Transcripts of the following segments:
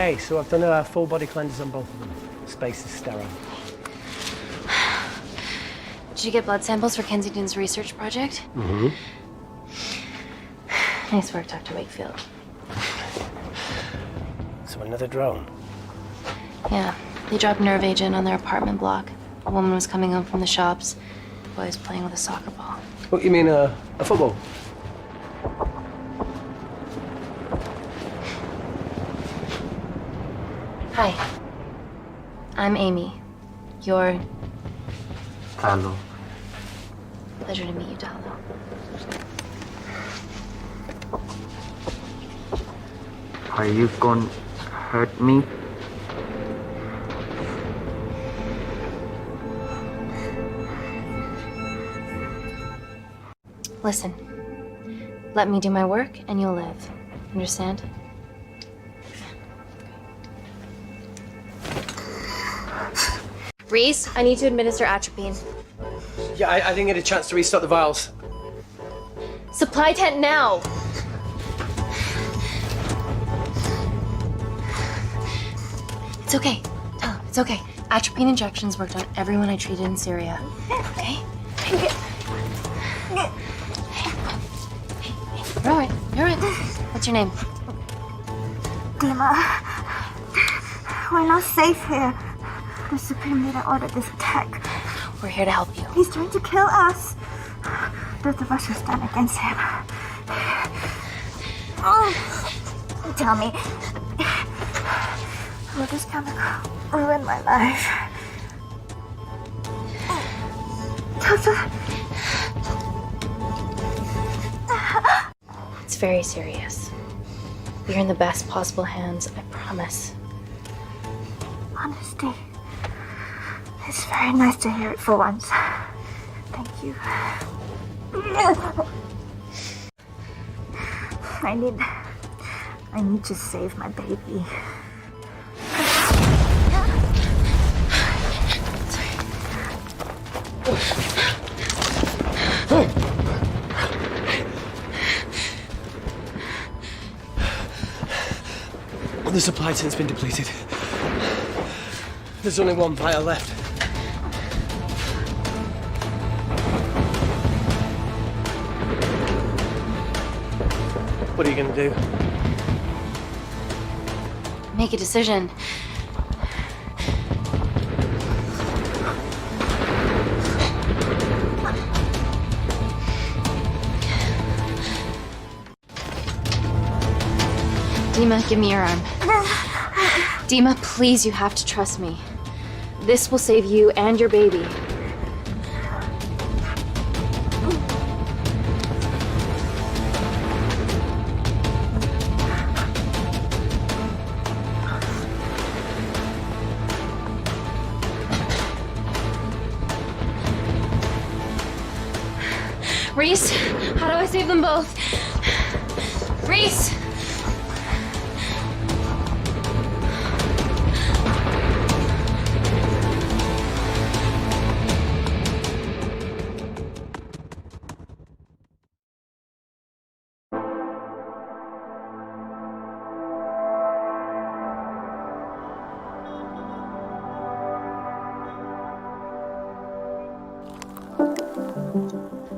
Okay, so I've done a full body cleanse on both of them. Space is sterile. Did you get blood samples for Kensington's research project? Mm-hmm. Nice work, Dr. Wakefield. So another drone? Yeah, they dropped nerve agent on their apartment block. A woman was coming home from the shops. The boy was playing with a soccer ball. What, you mean a football? Hi. I'm Amy. You're... Talo. Pleasure to meet you, Talo. Are you going to hurt me? Listen. Let me do my work and you'll live. Understand? Reese, I need to administer atropine. Yeah, I didn't get a chance to restock the vials. Supply tent now! It's okay. Tell him, it's okay. Atropine injections worked on everyone I treated in Syria. Okay? You're alright. You're alright. What's your name? Dima, we're not safe here. The Supreme Leader ordered this attack. We're here to help you. He's trying to kill us. Both of us will stand against him. Oh, tell me, will this chemical ruin my life? Doctor. It's very serious. You're in the best possible hands, I promise. Honesty. It's very nice to hear it for once. Thank you. I need to save my baby. The supply tent's been depleted. There's only one vial left. What are you gonna do? Make a decision. Dima, give me your arm. Dima, please, you have to trust me. This will save you and your baby. Reese, how do I save them both? Reese!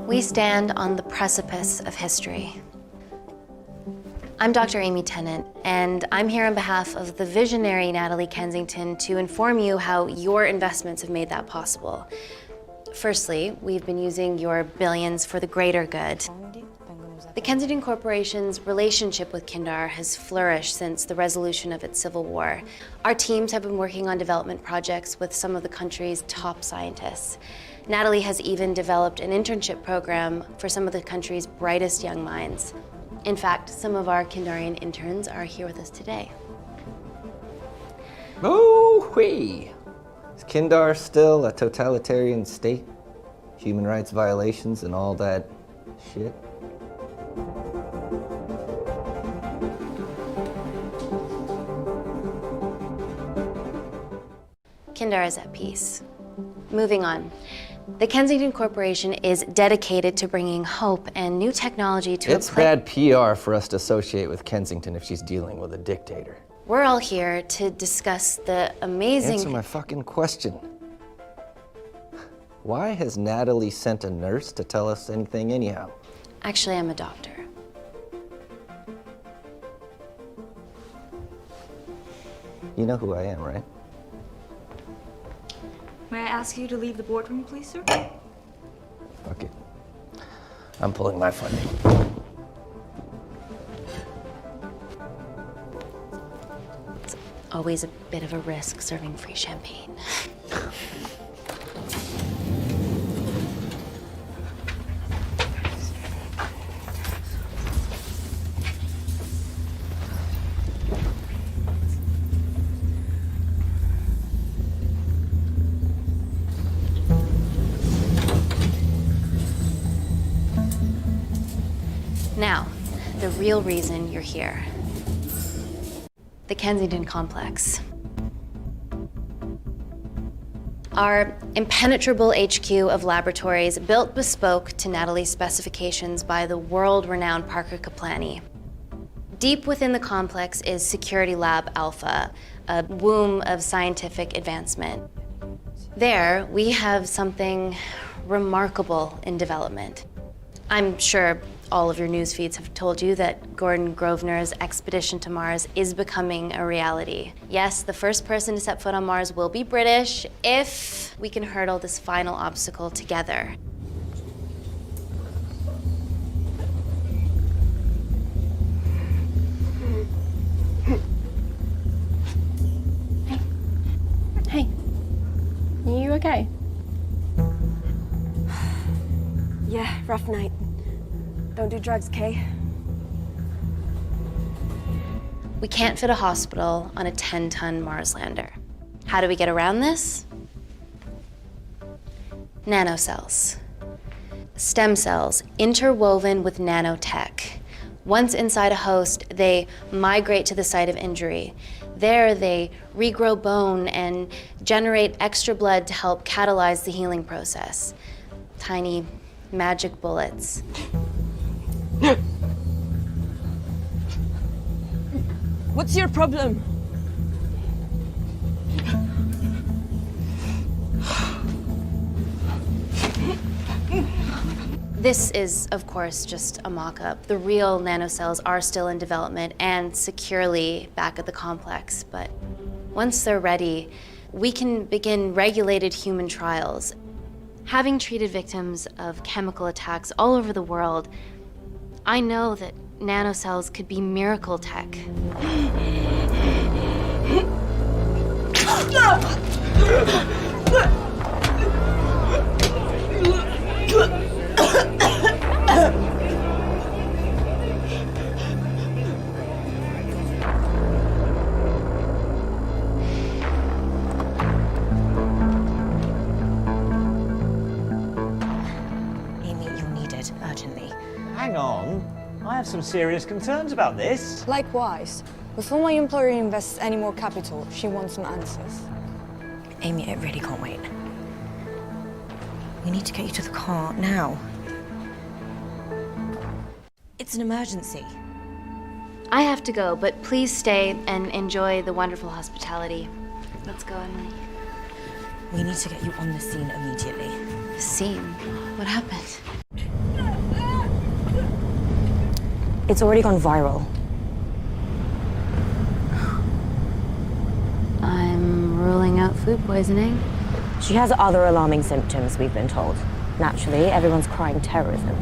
We stand on the precipice of history. I'm Dr. Amy Tennant, and I'm here on behalf of the visionary Natalie Kensington to inform you how your investments have made that possible. Firstly, we've been using your billions for the greater good. The Kensington Corporation's relationship with Kindar has flourished since the resolution of its civil war. Our teams have been working on development projects with some of the country's top scientists. Natalie has even developed an internship program for some of the country's brightest young minds. In fact, some of our Kindarian interns are here with us today. Oh-wee! Is Kindar still a totalitarian state? Human rights violations and all that shit? Kindar is at peace. Moving on. The Kensington Corporation is dedicated to bringing hope and new technology to It's bad PR for us to associate with Kensington if she's dealing with a dictator. We're all here to discuss the amazing... Answer my fucking question. Why has Natalie sent a nurse to tell us anything anyhow? Actually, I'm a doctor. You know who I am, right? May I ask you to leave the boardroom, please, sir? Fuck it. I'm pulling my funding. It's always a bit of a risk serving free champagne. Now, the real reason you're here. The Kensington complex. Our impenetrable HQ of laboratories built bespoke to Natalie's specifications by the world-renowned Parker Kaplani. Deep within the complex is Security Lab Alpha, a womb of scientific advancement. There, we have something remarkable in development. I'm sure all of your news feeds have told you that Gordon Grosvenor's expedition to Mars is becoming a reality. Yes, the first person to set foot on Mars will be British if we can hurdle this final obstacle together. Hey. Are you okay? Yeah, rough night. Don't do drugs, Kay. We can't fit a hospital on a 10-ton Mars lander. How do we get around this? Nanocells. Stem cells interwoven with nanotech. Once inside a host, they migrate to the site of injury. There, they regrow bone and generate extra blood to help catalyze the healing process. Tiny magic bullets. What's your problem? This is, of course, just a mock-up. The real nanocells are still in development and securely back at the complex, but once they're ready, we can begin regulated human trials. Having treated victims of chemical attacks all over the world, I know that nanocells could be miracle tech. Amy, you're needed urgently. Hang on. I have some serious concerns about this. Likewise. Before my employer invests any more capital, she wants some answers. Amy, it really can't wait. We need to get you to the car now. It's an emergency. I have to go, but please stay and enjoy the wonderful hospitality. Let's go, Emily. We need to get you on the scene immediately. Scene? What happened? It's already gone viral. I'm ruling out food poisoning. She has other alarming symptoms, we've been told. Naturally, everyone's crying terrorism.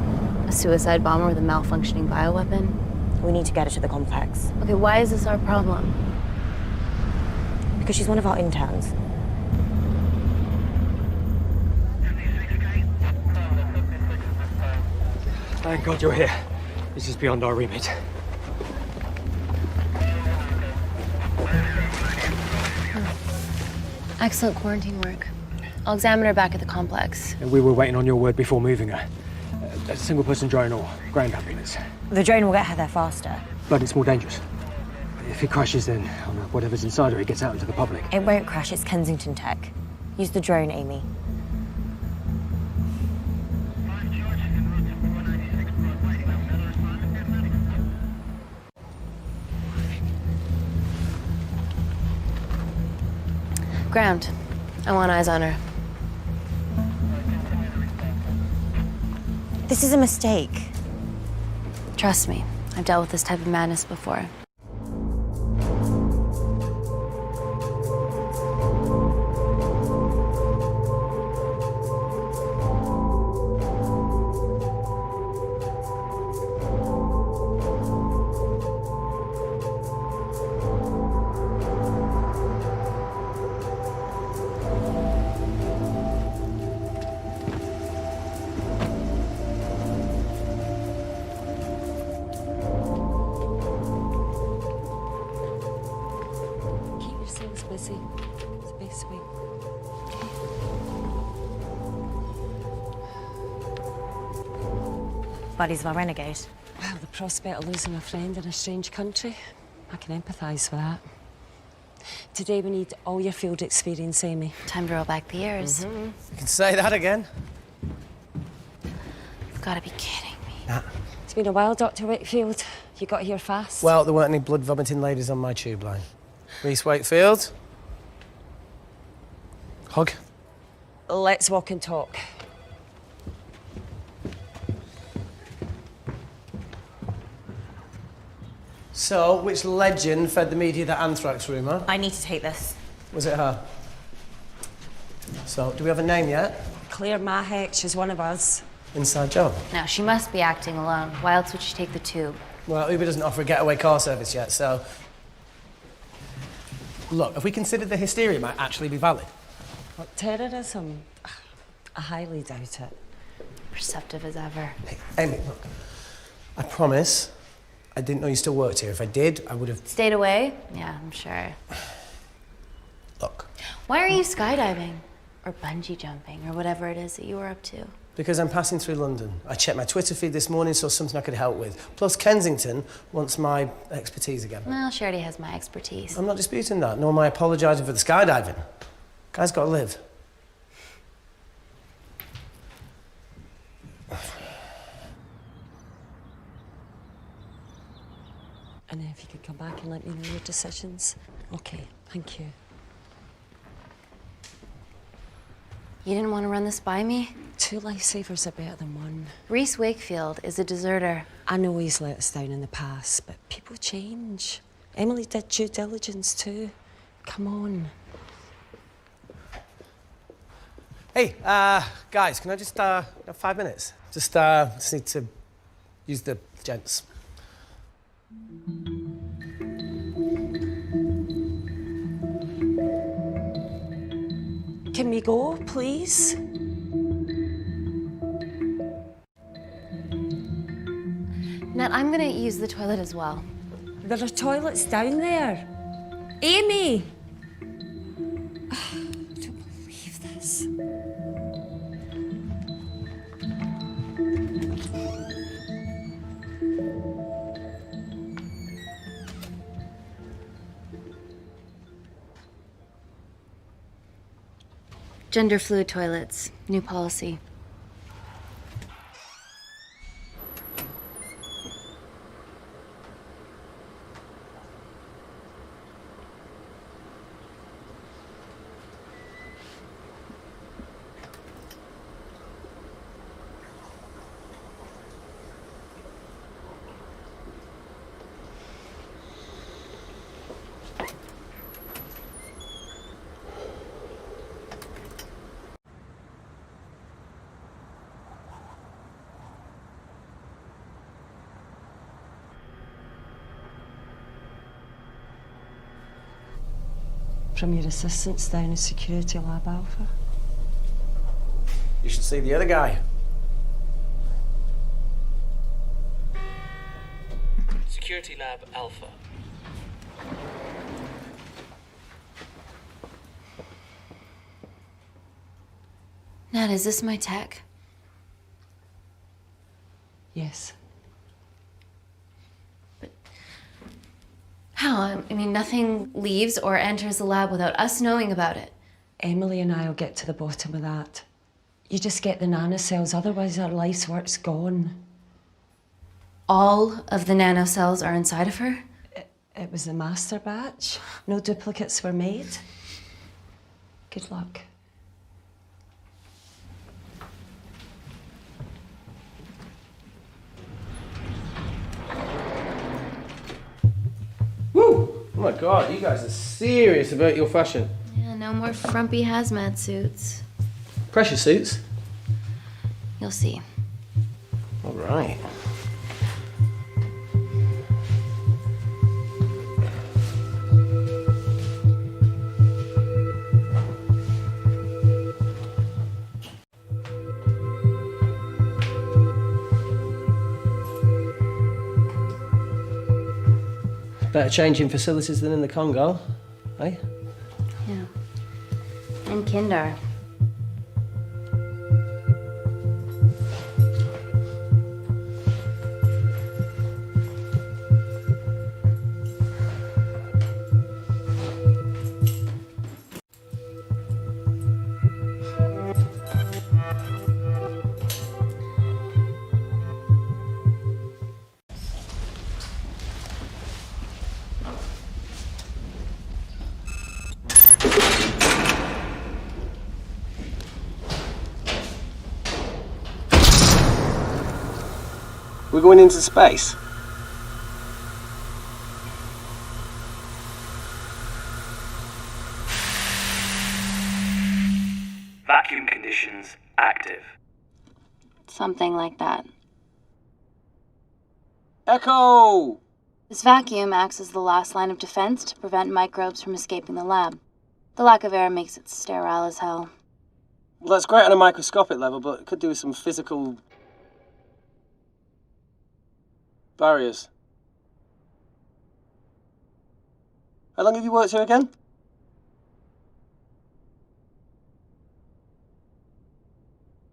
A suicide bomber with a malfunctioning bioweapon? We need to get her to the complex. Okay, why is this our problem? Because she's one of our interns. Thank God you're here. This is beyond our remit. Excellent quarantine work. I'll examine her back at the complex. And we were waiting on your word before moving her. A single-person drone or ground ambulance. The drone will get her there faster. But it's more dangerous. If it crashes, then whatever's inside her, it gets out into the public. It won't crash, it's Kensington tech. Use the drone, Amy. Ground. I want eyes on her. This is a mistake. Trust me, I've dealt with this type of madness before. Busy. It's the best way. Buddies of our renegade. Well, the prospect of losing a friend in a strange country, I can empathise with that. Today we need all your field experience, Amy. Time to roll back the years. You can say that again. You've got to be kidding me. Nah. It's been a while, Dr. Wakefield. You got here fast. Well, there weren't any blood-vomiting ladies on my tube line. Reese Wakefield. Hug. Let's walk and talk. So, which legend fed the media that anthrax rumour? I need to take this. Was it her? So, do we have a name yet? Claire Mahek, she's one of us. Inside job. Now, she must be acting alone. Why else would she take the tube? Well, Uber doesn't offer a getaway car service yet, so... Look, if we consider the hysteria might actually be valid. What, terrorism? I highly doubt it. Perceptive as ever. Hey, Amy, look. I promise I didn't know you still worked here. If I did, I would have... Stayed away? Yeah, I'm sure. Look. Why are you skydiving? Or bungee jumping, or whatever it is that you were up to? Because I'm passing through London. I checked my Twitter feed this morning, saw something I could help with. Plus, Kensington wants my expertise again. Well, she already has my expertise. I'm not disputing that, nor am I apologising for the skydiving. Guy's got to live. And if you could come back and let me know your decisions. Okay, thank you. You didn't want to run this by me? 2 lifesavers are better than 1. Reese Wakefield is a deserter. I know he's let us down in the past, but people change. Emily did due diligence too. Come on. Hey, guys, can I just, have 5 minutes? Just need to use the gents. Can we go, please? Nat, I'm gonna use the toilet as well. There are toilets down there. Amy! I don't believe this. Gender fluid toilets, new policy. From your assistants down in Security Lab Alpha. You should see the other guy. Security Lab Alpha. Nat, is this my tech? Yes. How? I mean, nothing leaves or enters the lab without us knowing about it. Emily and I will get to the bottom of that. You just get the nanocells, otherwise our life's work's gone. All of the nanocells are inside of her? It was the master batch. No duplicates were made. Good luck. Woo! Oh my god, you guys are serious about your fashion. Yeah, no more frumpy hazmat suits. Pressure suits? You'll see. All right. Better changing facilities than in the Congo, eh? Yeah. And Kindar. We're going into space. Vacuum conditions active. Something like that. Echo! This vacuum acts as the last line of defense to prevent microbes from escaping the lab. The lack of air makes it sterile as hell. Well, that's great on a microscopic level, but it could do with some physical barriers. How long have you worked here again?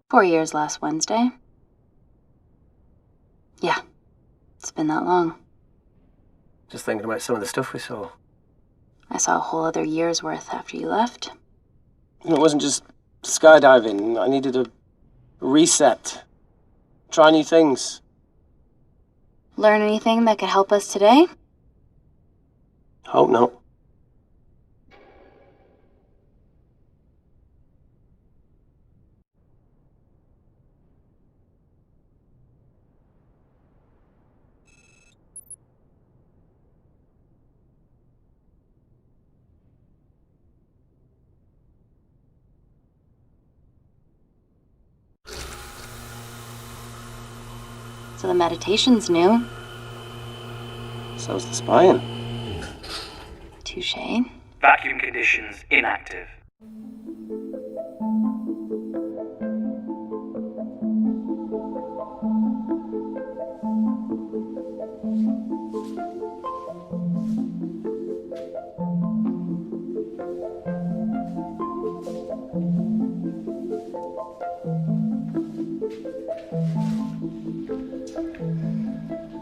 "4 years last Wednesday." Yeah, it's been that long. Just thinking about some of the stuff we saw. I saw a whole other year's worth after you left. It wasn't just skydiving. I needed a reset. Try new things. Learn anything that could help us today? Hope not. So the meditation's new. So's the spying. Touché. Vacuum conditions inactive.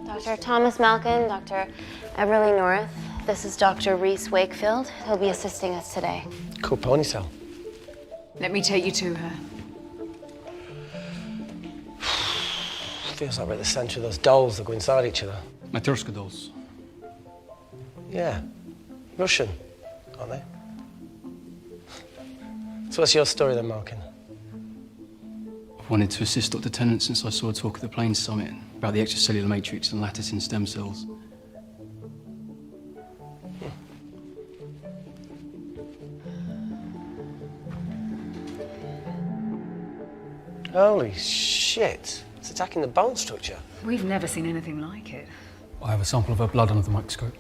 Dr. Thomas Malkin, Dr. Everly North. This is Dr. Reese Wakefield. He'll be assisting us today. Cool ponytail. Let me take you to her. Feels like we're at the centre of those dolls that go inside each other. Matryoshka dolls. Yeah. Russian, aren't they? So what's your story then, Malkin? I've wanted to assist Dr. Tennant since I saw a talk at the Plains Summit about the extracellular matrix and lattice in stem cells. Holy shit. It's attacking the bone structure. We've never seen anything like it. I have a sample of her blood under the microscope.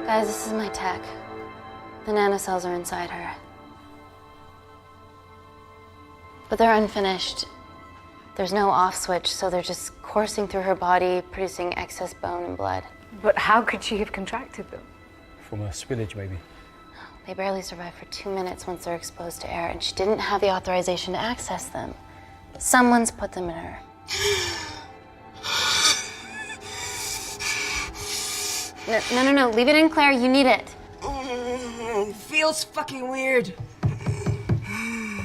Guys, this is my tech. The nanocells are inside her. But they're unfinished. There's no off switch, so they're just coursing through her body, producing excess bone and blood. But how could she have contracted them? From a spillage, maybe. They barely survive for 2 minutes once they're exposed to air, and she didn't have the authorization to access them. Someone's put them in her. No, leave it in, Claire. You need it. Feels fucking weird.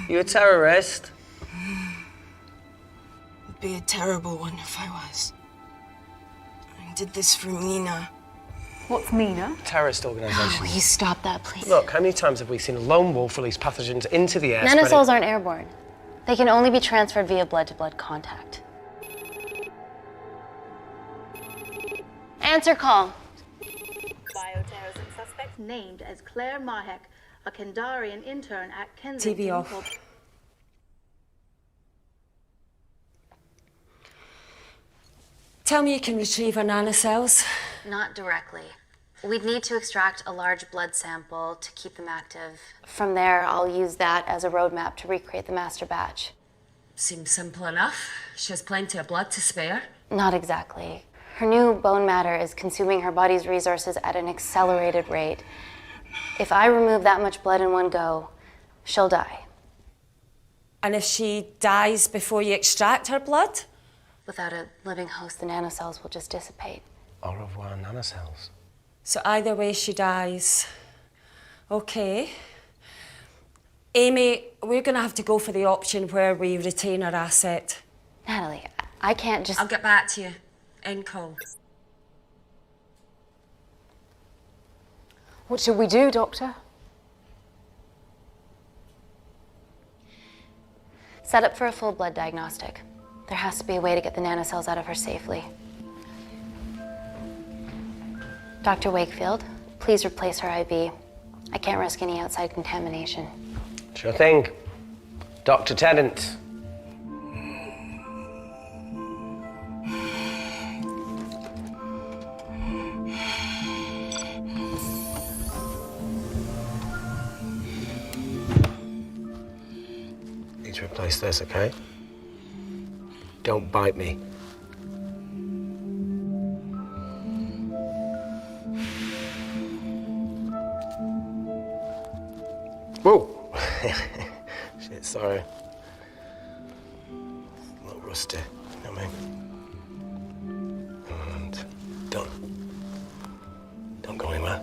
You a terrorist? I'd be a terrible one if I was. I did this for Mina. What's Mina? Terrorist organisation. Will you stop that, please? Look, how many times have we seen a lone wolf release pathogens into the air? Nanocells aren't airborne. They can only be transferred via blood-to-blood contact. Answer call. Bioterrorism suspect named as Claire Mahek, a Kendarian intern at Kensington. TV off. Tell me you can retrieve our nanocells. Not directly. We'd need to extract a large blood sample to keep them active. From there, I'll use that as a roadmap to recreate the master batch. Seems simple enough. She has plenty of blood to spare. Not exactly. Her new bone matter is consuming her body's resources at an accelerated rate. If I remove that much blood in one go, she'll die. And if she dies before you extract her blood? Without a living host, the nanocells will just dissipate. Au revoir, nanocells. So either way, she dies. Okay. Amy, we're going to have to go for the option where we retain our asset. Natalie, I can't just... I'll get back to you. End call. What should we do, Doctor? Set up for a full blood diagnostic. There has to be a way to get the nanocells out of her safely. Dr. Wakefield, please replace her IV. I can't risk any outside contamination. Sure thing. Dr. Tennant. Need to replace this, okay? Don't bite me. Whoa! Shit, sorry. A little rusty, you know what I mean? And don't go anywhere.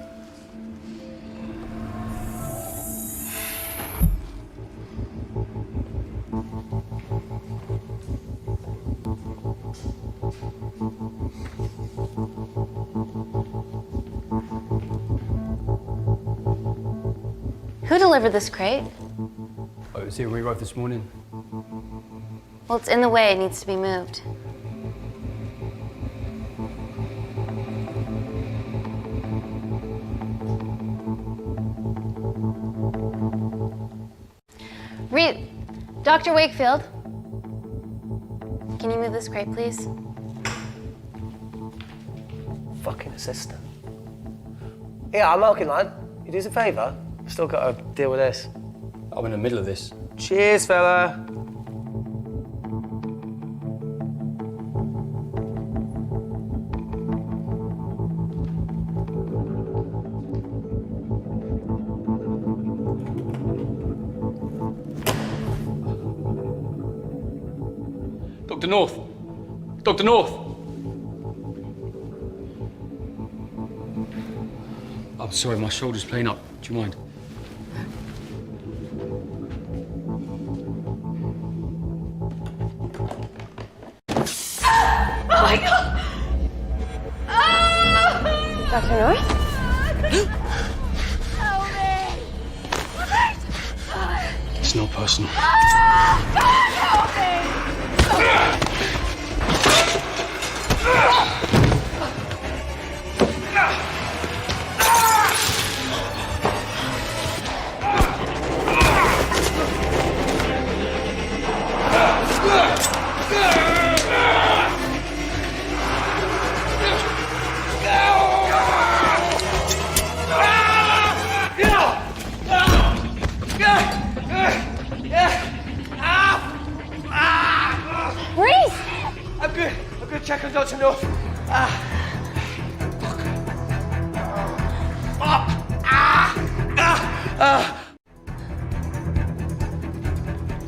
Who delivered this crate? Oh, it was here when we arrived this morning. Well, it's in the way. It needs to be moved. Dr. Wakefield, can you move this crate, please? Fucking assistant. Yeah, I'm milking, lad. You do us a favour? I've still got to deal with this. I'm in the middle of this. Cheers, fella. Dr. North! Dr. North! I'm sorry, my shoulder's playing up. Do you mind? Oh my God! Dr. North? Help me! It's not personal. Help me! I'm good. Check on Dr. North.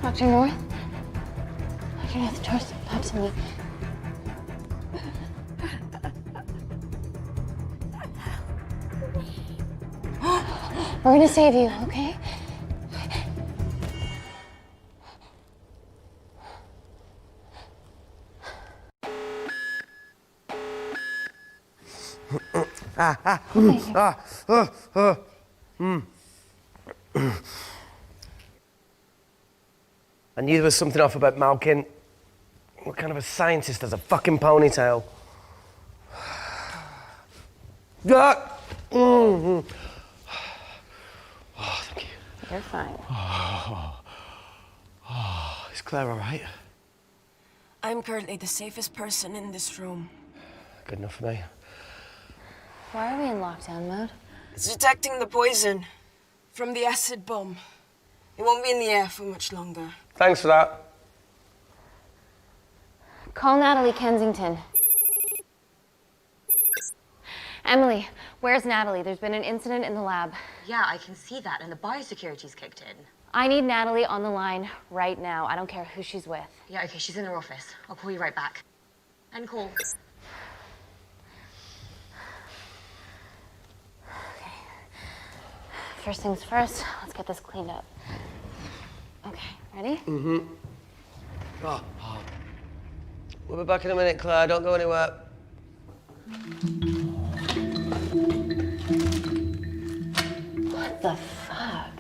Dr. North? Dr. North, talk to me. We're gonna save you, okay? I knew there was something off about Malkin. What kind of a scientist has a fucking ponytail? Oh, thank you. You're fine. Is Claire all right? I'm currently the safest person in this room. Good enough for me. Why are we in lockdown mode? It's detecting the poison from the acid bomb. It won't be in the air for much longer. Thanks for that. Call Natalie Kensington. Emily, where's Natalie? There's been an incident in the lab. Yeah, I can see that, and the biosecurity's kicked in. I need Natalie on the line right now. I don't care who she's with. Yeah, okay, she's in her office. I'll call you right back. End call. Okay. First things first, let's get this cleaned up. Okay, ready? Mm-hmm. We'll be back in a minute, Claire. Don't go anywhere. What the fuck?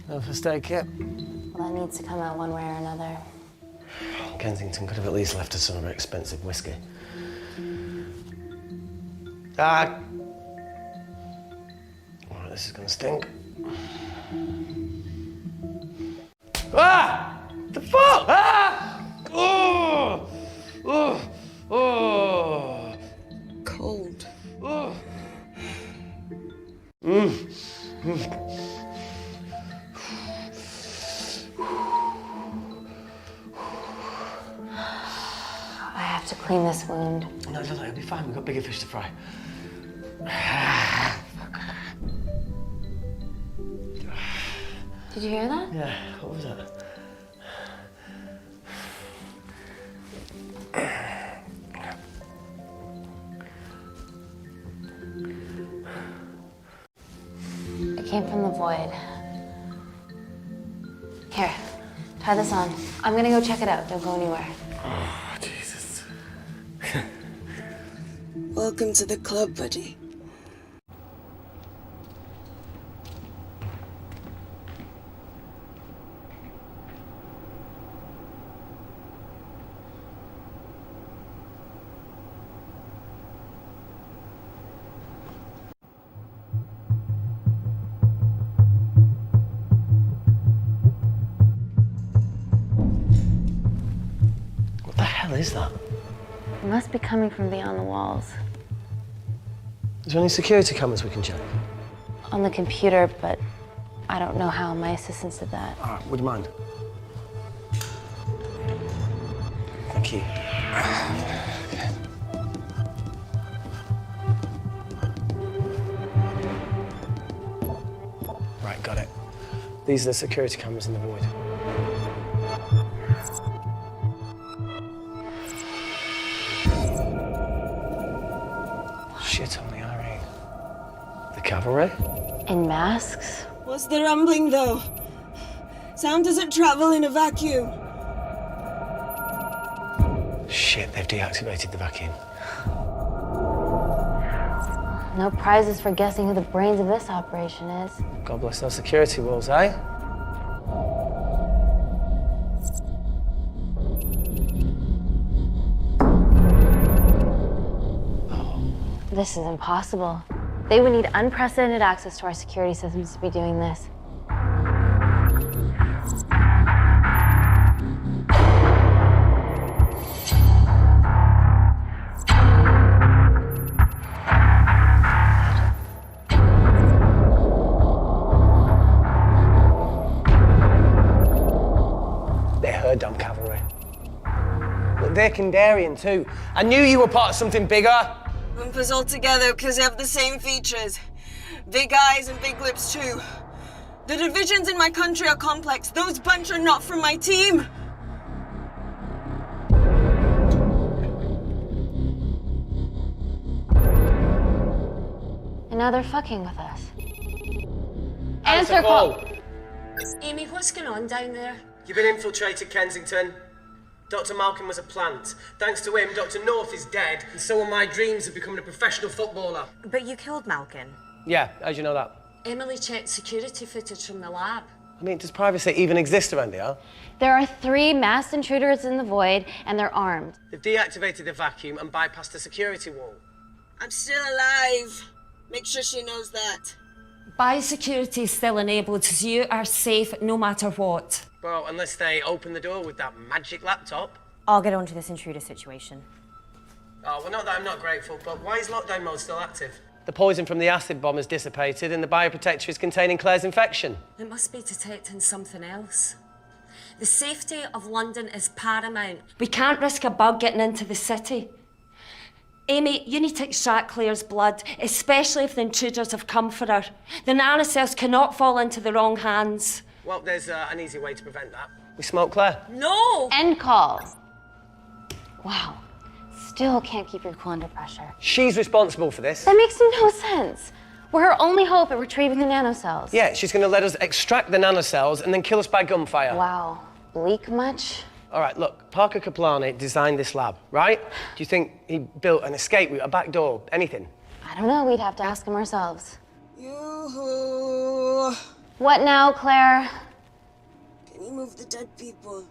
No first aid kit. Well, that needs to come out one way or another. Kensington could have at least left us some of her expensive whiskey. Ah! All right, this is gonna stink. Ah! The fuck? Ah! Oh! Oh! Oh! Cold. Oh! I have to clean this wound. No, it'll be fine. We've got bigger fish to fry. Did you hear that? Yeah, what was that? It came from the void. Here, try this on. I'm gonna go check it out. Don't go anywhere. Oh, Jesus. Welcome to the club, buddy. What the hell is that? It must be coming from beyond the walls. Is there any security cameras we can check? On the computer, but I don't know how. My assistants did that. All right, would you mind? Thank you. Okay. Right, got it. These are the security cameras in the void. Shit on the IRA. The cavalry? In masks? What's the rumbling, though? Sound doesn't travel in a vacuum. Shit, they've deactivated the vacuum. No prizes for guessing who the brains of this operation is. God bless those security walls, eh? This is impossible. They would need unprecedented access to our security systems to be doing this. They're her damn cavalry. Look, they're Kandarian too. I knew you were part of something bigger. Lump us all together because they have the same features. Big eyes and big lips too. The divisions in my country are complex. Those bunch are not from my team. And now they're fucking with us. Answer call. Amy, what's going on down there? You've been infiltrated, Kensington. Dr. Malcolm was a plant. Thanks to him, Dr. North is dead, and so are my dreams of becoming a professional footballer. But you killed Malcolm. Yeah, how'd you know that? Emily checked security footage from the lab. I mean, does privacy even exist around here? There are 3 masked intruders in the void, and they're armed. They've deactivated the vacuum and bypassed the security wall. I'm still alive. Make sure she knows that. Biosecurity is still enabled, so you are safe no matter what. Well, unless they open the door with that magic laptop. I'll get onto this intruder situation. Oh, well, not that I'm not grateful, but why is lockdown mode still active? The poison from the acid bomb has dissipated and the bioprotector is containing Claire's infection. It must be detecting something else. The safety of London is paramount. We can't risk a bug getting into the city. Amy, you need to extract Claire's blood, especially if the intruders have come for her. The nanocells cannot fall into the wrong hands. Well, there's an easy way to prevent that. We smoke Claire. No! End call. Wow. Still can't keep your cool under pressure. She's responsible for this. That makes no sense. We're her only hope at retrieving the nanocells. Yeah, she's going to let us extract the nanocells and then kill us by gunfire. Wow. Bleak much? All right, look, Parker Kaplani designed this lab, right? Do you think he built an escape route, a back door, anything? I don't know. We'd have to ask him ourselves. Yoo-hoo. What now, Claire? Can you move the dead people?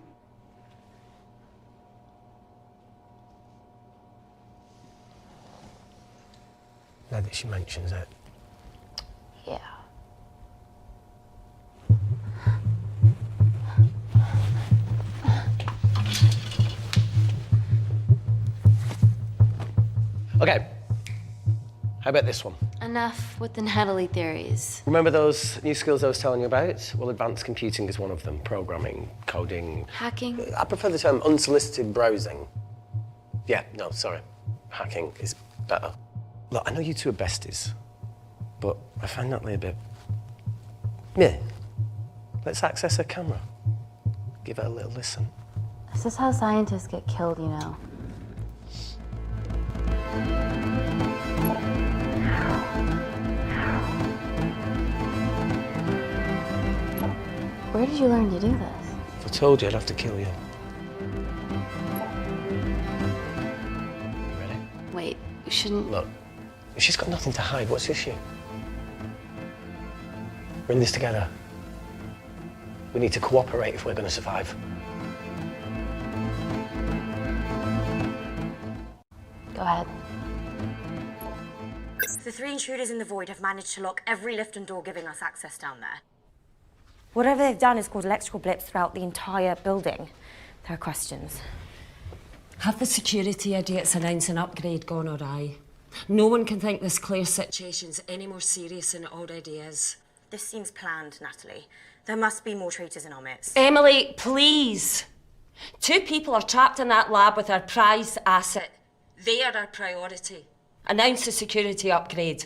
Now that she mentions it. Yeah. Okay. How about this one? Enough with the Natalie theories. Remember those new skills I was telling you about? Well, advanced computing is one of them. Programming, coding. Hacking? I prefer the term unsolicited browsing. Yeah, no, sorry. Hacking is better. Look, I know you two are besties, but I find Natalie a bit... meh. Let's access her camera. Give her a little listen. This is how scientists get killed, you know. Where did you learn to do this? If I told you, I'd have to kill you. Ready? Wait, you shouldn't... Look, she's got nothing to hide. What's the issue? We're in this together. We need to cooperate if we're going to survive. Go ahead. The 3 intruders in the void have managed to lock every lift and door giving us access down there. Whatever they've done has caused electrical blips throughout the entire building. There are questions. Have the security idiots announced an upgrade gone awry? No one can think this Claire situation's any more serious than it already is. This seems planned, Natalie. There must be more traitors in our midst. Emily, please. 2 people are trapped in that lab with our prized asset. They are our priority. Announce the security upgrade.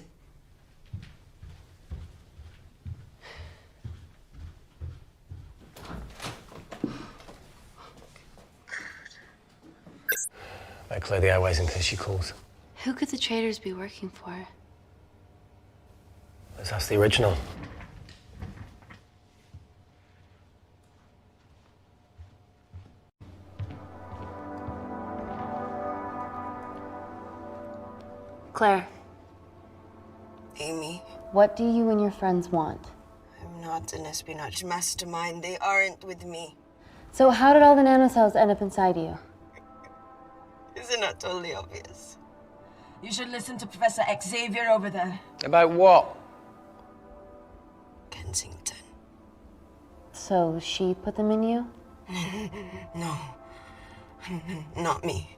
Better clear the airways in case she calls. Who could the traitors be working for? Let's ask the original. Claire, Amy, what do you and your friends want? I'm not an espionage mastermind. They aren't with me. So how did all the nanocells end up inside you? Isn't that totally obvious? You should listen to Professor Xavier over there. About what? Kensington. So she put them in you? No. Not me.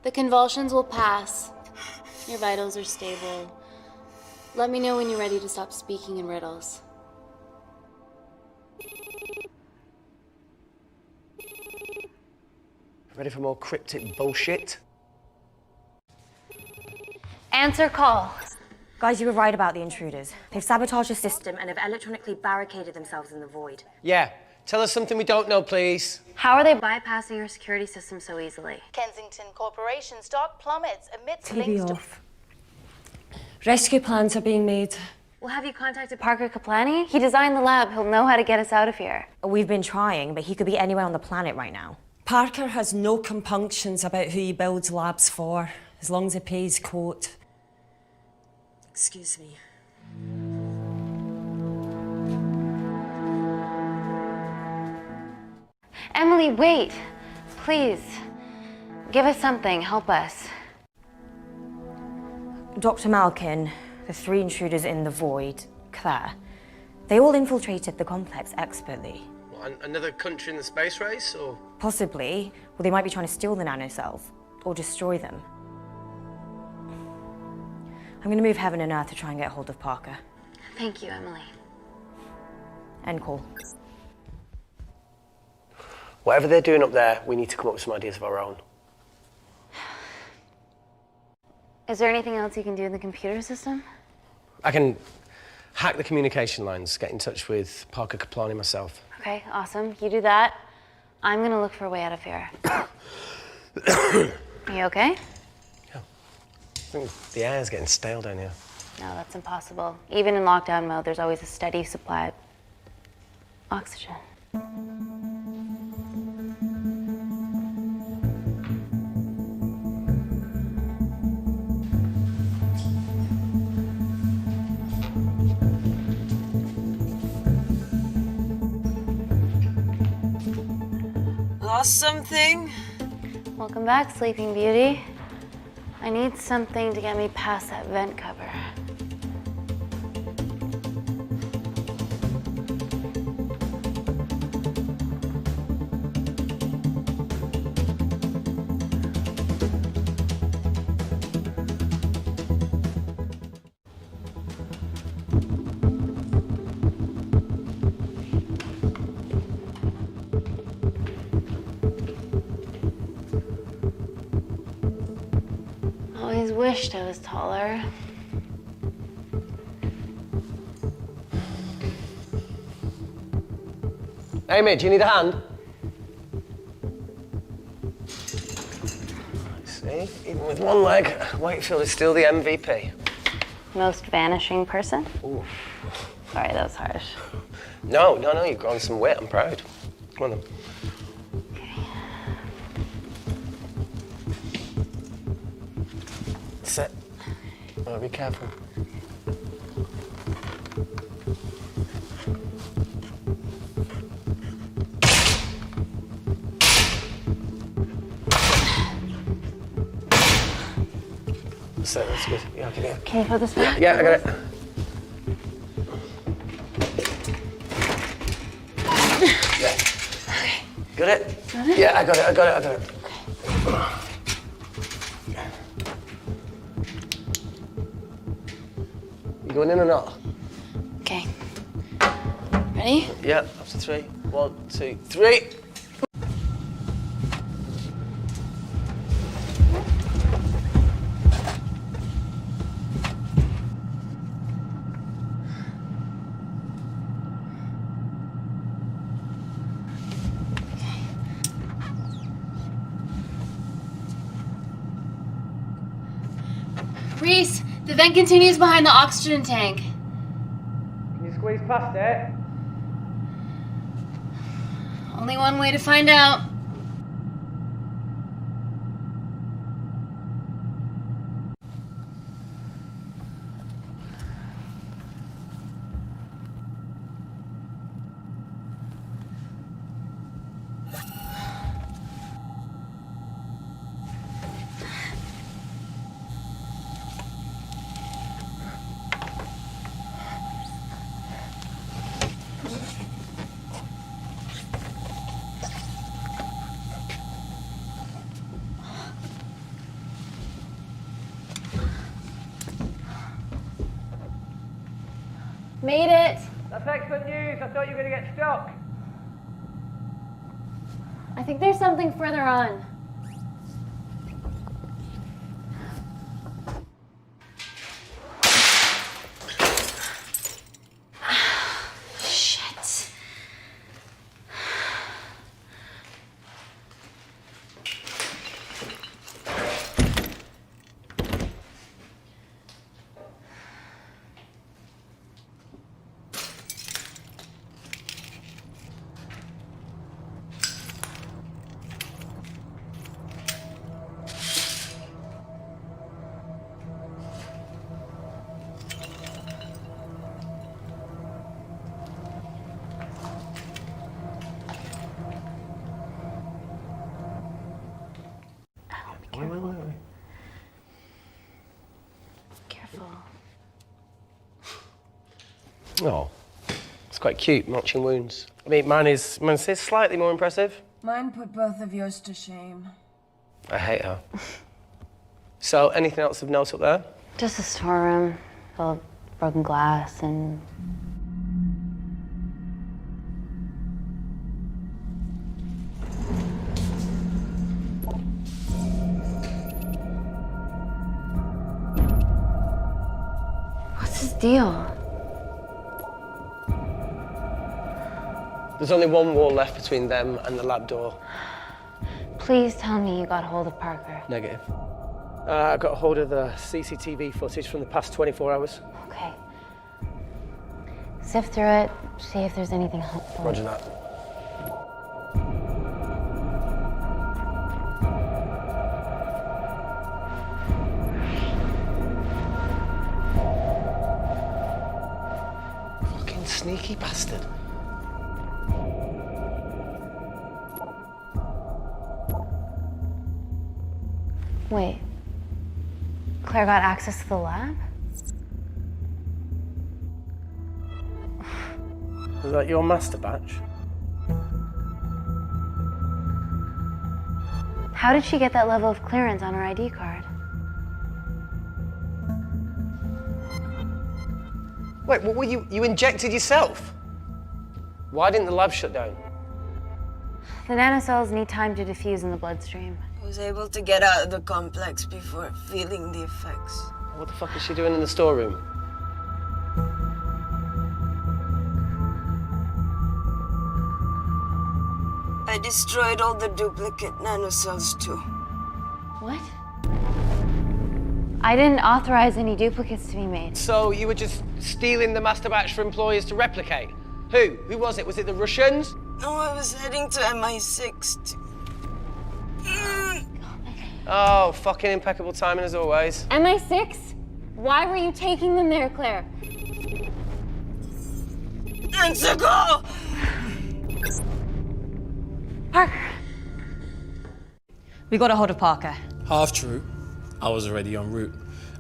The convulsions will pass. Your vitals are stable. Let me know when you're ready to stop speaking in riddles. Ready for more cryptic bullshit? Answer call. Guys, you were right about the intruders. They've sabotaged the system and have electronically barricaded themselves in the void. Yeah, Tell us something we don't know, please. How are they bypassing our security system so easily? Kensington Corporation's stock plummets amidst TV links to... off. Rescue plans are being made. Well, have you contacted Parker Kaplani? He designed the lab. He'll know how to get us out of here. We've been trying, but he could be anywhere on the planet right now. Parker has no compunctions about who he builds labs for, as long as he pays quote. Excuse me. Emily, wait. Please. Give us something. Help us. Dr. Malkin, the 3 intruders in the void, Claire, they all infiltrated the complex expertly. What, another country in the space race, or? Possibly. Well, they might be trying to steal the nanocells or destroy them. I'm going to move heaven and earth to try and get hold of Parker. Thank you, Emily. End call. Whatever they're doing up there, we need to come up with some ideas of our own. Is there anything else you can do in the computer system? I can hack the communication lines, get in touch with Parker Kaplani myself. Okay, awesome. You do that. I'm gonna look for a way out of here. You okay? Yeah. I think the air's getting stale down here. No, that's impossible. Even in lockdown mode, there's always a steady supply of oxygen. Lost something? Welcome back, Sleeping Beauty. I need something to get me past that vent cover. Always wished I was taller. Amy, do you need a hand? See, even with one leg, Wakefield is still the MVP. Most vanishing person? Ooh. Sorry, that was harsh. No, you've grown some weight, I'm proud. Come on then. Sit. Oh, be careful. That's good. Yeah, okay. Can you put this back? Yeah, I got it. Yeah. Okay. Got it? Got it? Yeah, I got it. Okay. You going in or not? Okay. Ready? Yeah, up to 3. 1, 2, 3. Reese, the vent continues behind the oxygen tank. Can you squeeze past it? Only one way to find out. Made it. That's excellent news. I thought you were going to get stuck. I think there's something further on. Shit. beautiful. Oh, it's quite cute, matching wounds. I mean, mine's slightly more impressive. Mine put both of yours to shame. I hate her. So, anything else of note up there? Just a storeroom full of broken glass and... What's his deal? There's only one wall left between them and the lab door. Please tell me you got hold of Parker. Negative. I got hold of the CCTV footage from the past 24 hours. Okay. Sift through it, see if there's anything helpful. Roger that. Fucking sneaky bastard. Wait. Claire got access to the lab? Was that your master batch? How did she get that level of clearance on her ID card? Wait, what were you injected yourself? Why didn't the lab shut down? The nanocells need time to diffuse in the bloodstream. I was able to get out of the complex before feeling the effects. What the fuck is she doing in the storeroom? I destroyed all the duplicate nanocells too. What? I didn't authorize any duplicates to be made. So you were just stealing the master batch for employers to replicate? Who? Who was it? Was it the Russians? No, I was heading to MI6 Oh, fucking impeccable timing as always. MI6? Why were you taking them there, Claire? Let's go! Parker. We got a hold of Parker. Half true. I was already en route.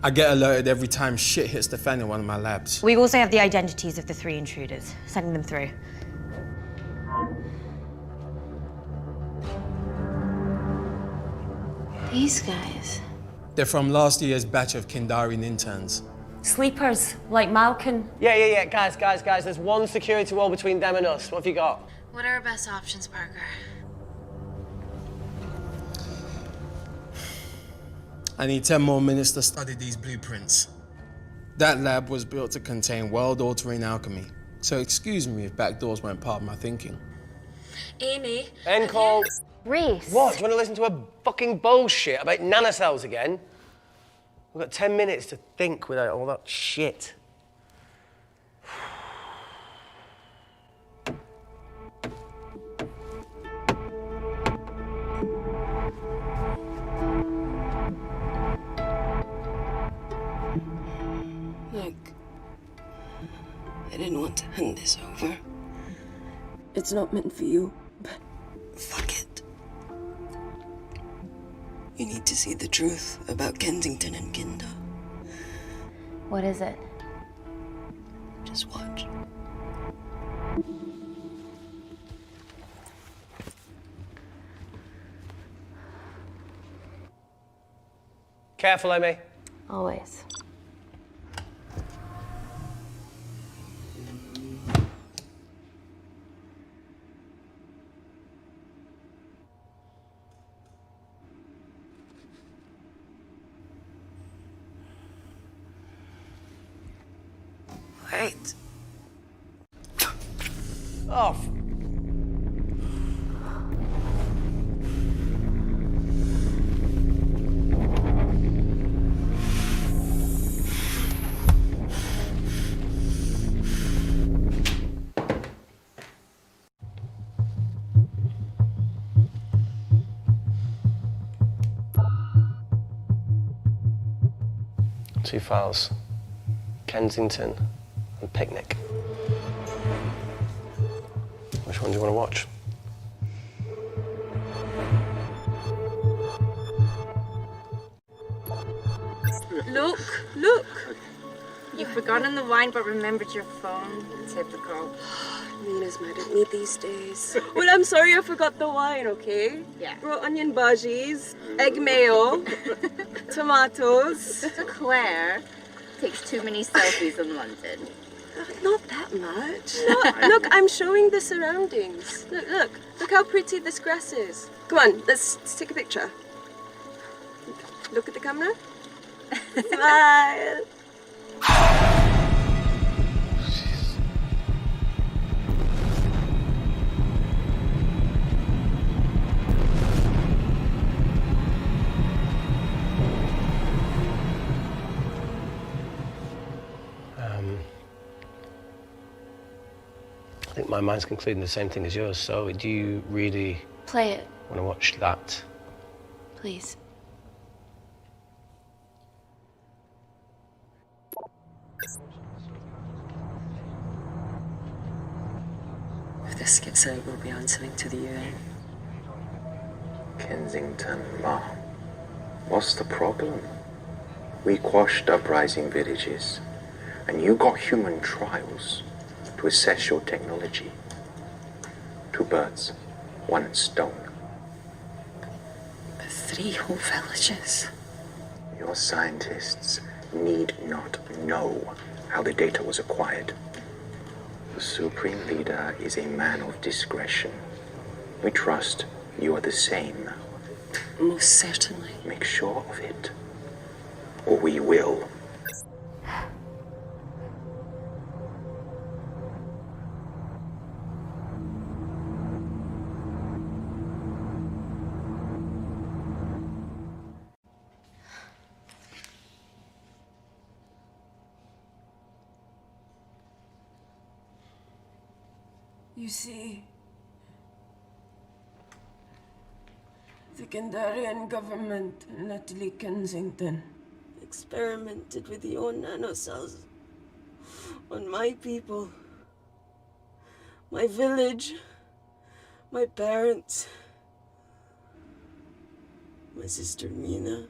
I get alerted every time shit hits the fan in one of my labs. We also have the identities of the 3 intruders. Sending them through. These guys. They're from last year's batch of Kindarian interns. Sleepers, like Malkin. Yeah. Guys. There's one security wall between them and us. What have you got? What are our best options, Parker? I need 10 more minutes to study these blueprints. That lab was built to contain world-altering alchemy. So excuse me if backdoors weren't part of my thinking. Amy. End call. Reese. What? Do you want to listen to a fucking bullshit about nanocells again? We've got 10 minutes to think without all that shit. Look, I didn't want to hand this over. It's not meant for you, but fuck it. You need to see the truth about Kensington and Kinder. What is it? Just watch. Careful, Amy. Always. Wait. Oh. Two files. Kensington and Picnic. Which one do you want to watch? Look, look. You've forgotten the wine but remembered your phone. Typical. Mina's mad at me these days. Well, I'm sorry I forgot the wine, okay? Yeah. Raw onion bhajis, egg mayo, tomatoes. Claire takes too many selfies in London. Not that much. Look, I'm showing the surroundings. Look how pretty this grass is. Come on, let's take a picture. Look at the camera. Smile. I think my mind's concluding the same thing as yours, so do you really Play it, want to watch that? please. If this gets out, we'll be answering to the UN. Kensington, Ma. What's the problem? We quashed uprising villages, and you got human trials to assess your technology. 2 birds, 1 stone. But 3 whole villages. Your scientists need not know how the data was acquired. The Supreme Leader is a man of discretion. We trust you are the same. Most certainly. Make sure of it, or we will. You see, the Kandarian government and Natalie Kensington experimented with your nanocells on my people, my village, my parents, my sister Mina.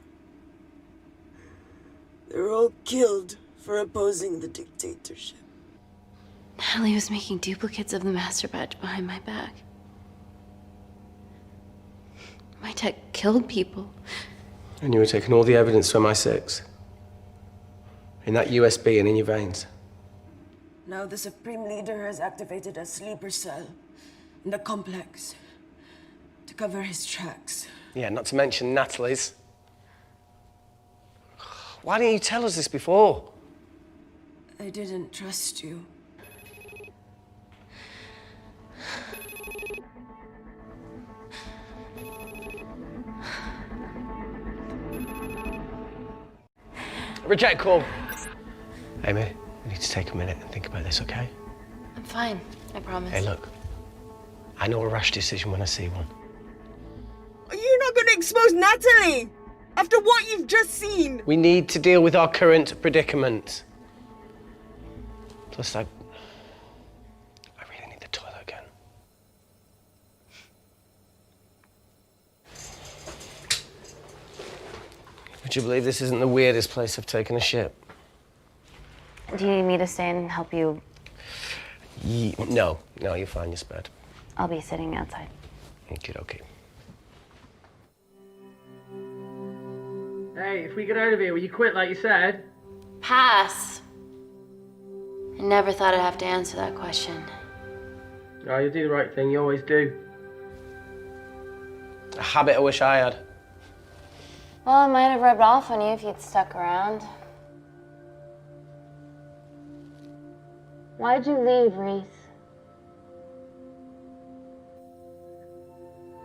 They were all killed for opposing the dictatorship. Natalie was making duplicates of the master batch behind my back. My tech killed people. And you were taking all the evidence from MI6? In that USB and in your veins? Now the Supreme Leader has activated a sleeper cell in the complex to cover his tracks. Yeah, not to mention Natalie's. Why didn't you tell us this before? I didn't trust you. Reject call. Amy, we need to take a minute and think about this, okay? I'm fine, I promise. Hey, look. I know a rash decision when I see one. Are you not going to expose Natalie? After what you've just seen? We need to deal with our current predicament. Plus, I really need the toilet again. Would you believe this isn't the weirdest place I've taken a shit? Do you need me to stay and help you? No, you're fine, you're spared. I'll be sitting outside. Okay. Hey, if we get out of here, will you quit like you said? Pass. I never thought I'd have to answer that question. Oh, you do the right thing, you always do. A habit I wish I had. Well, it might have rubbed off on you if you'd stuck around. Why'd you leave, Reese?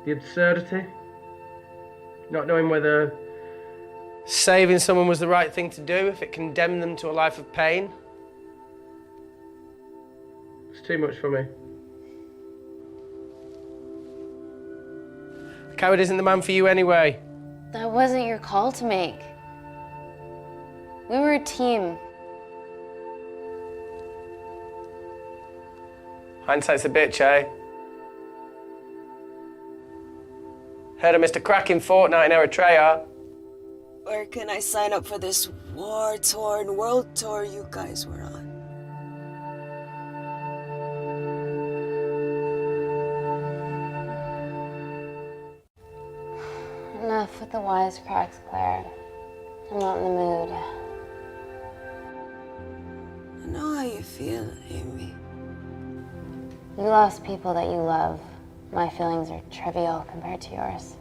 The absurdity. Not knowing whether saving someone was the right thing to do if it condemned them to a life of pain. It's too much for me. A coward isn't the man for you anyway. That wasn't your call to make. We were a team. Hindsight's a bitch, eh? Heard of Mr. Cracking Fortnite in Eritrea? Or can I sign up for this war-torn world tour you guys were on? Enough with the wisecracks, Claire. I'm not in the mood. I know how you feel, Amy. You lost people that you love. My feelings are trivial compared to yours.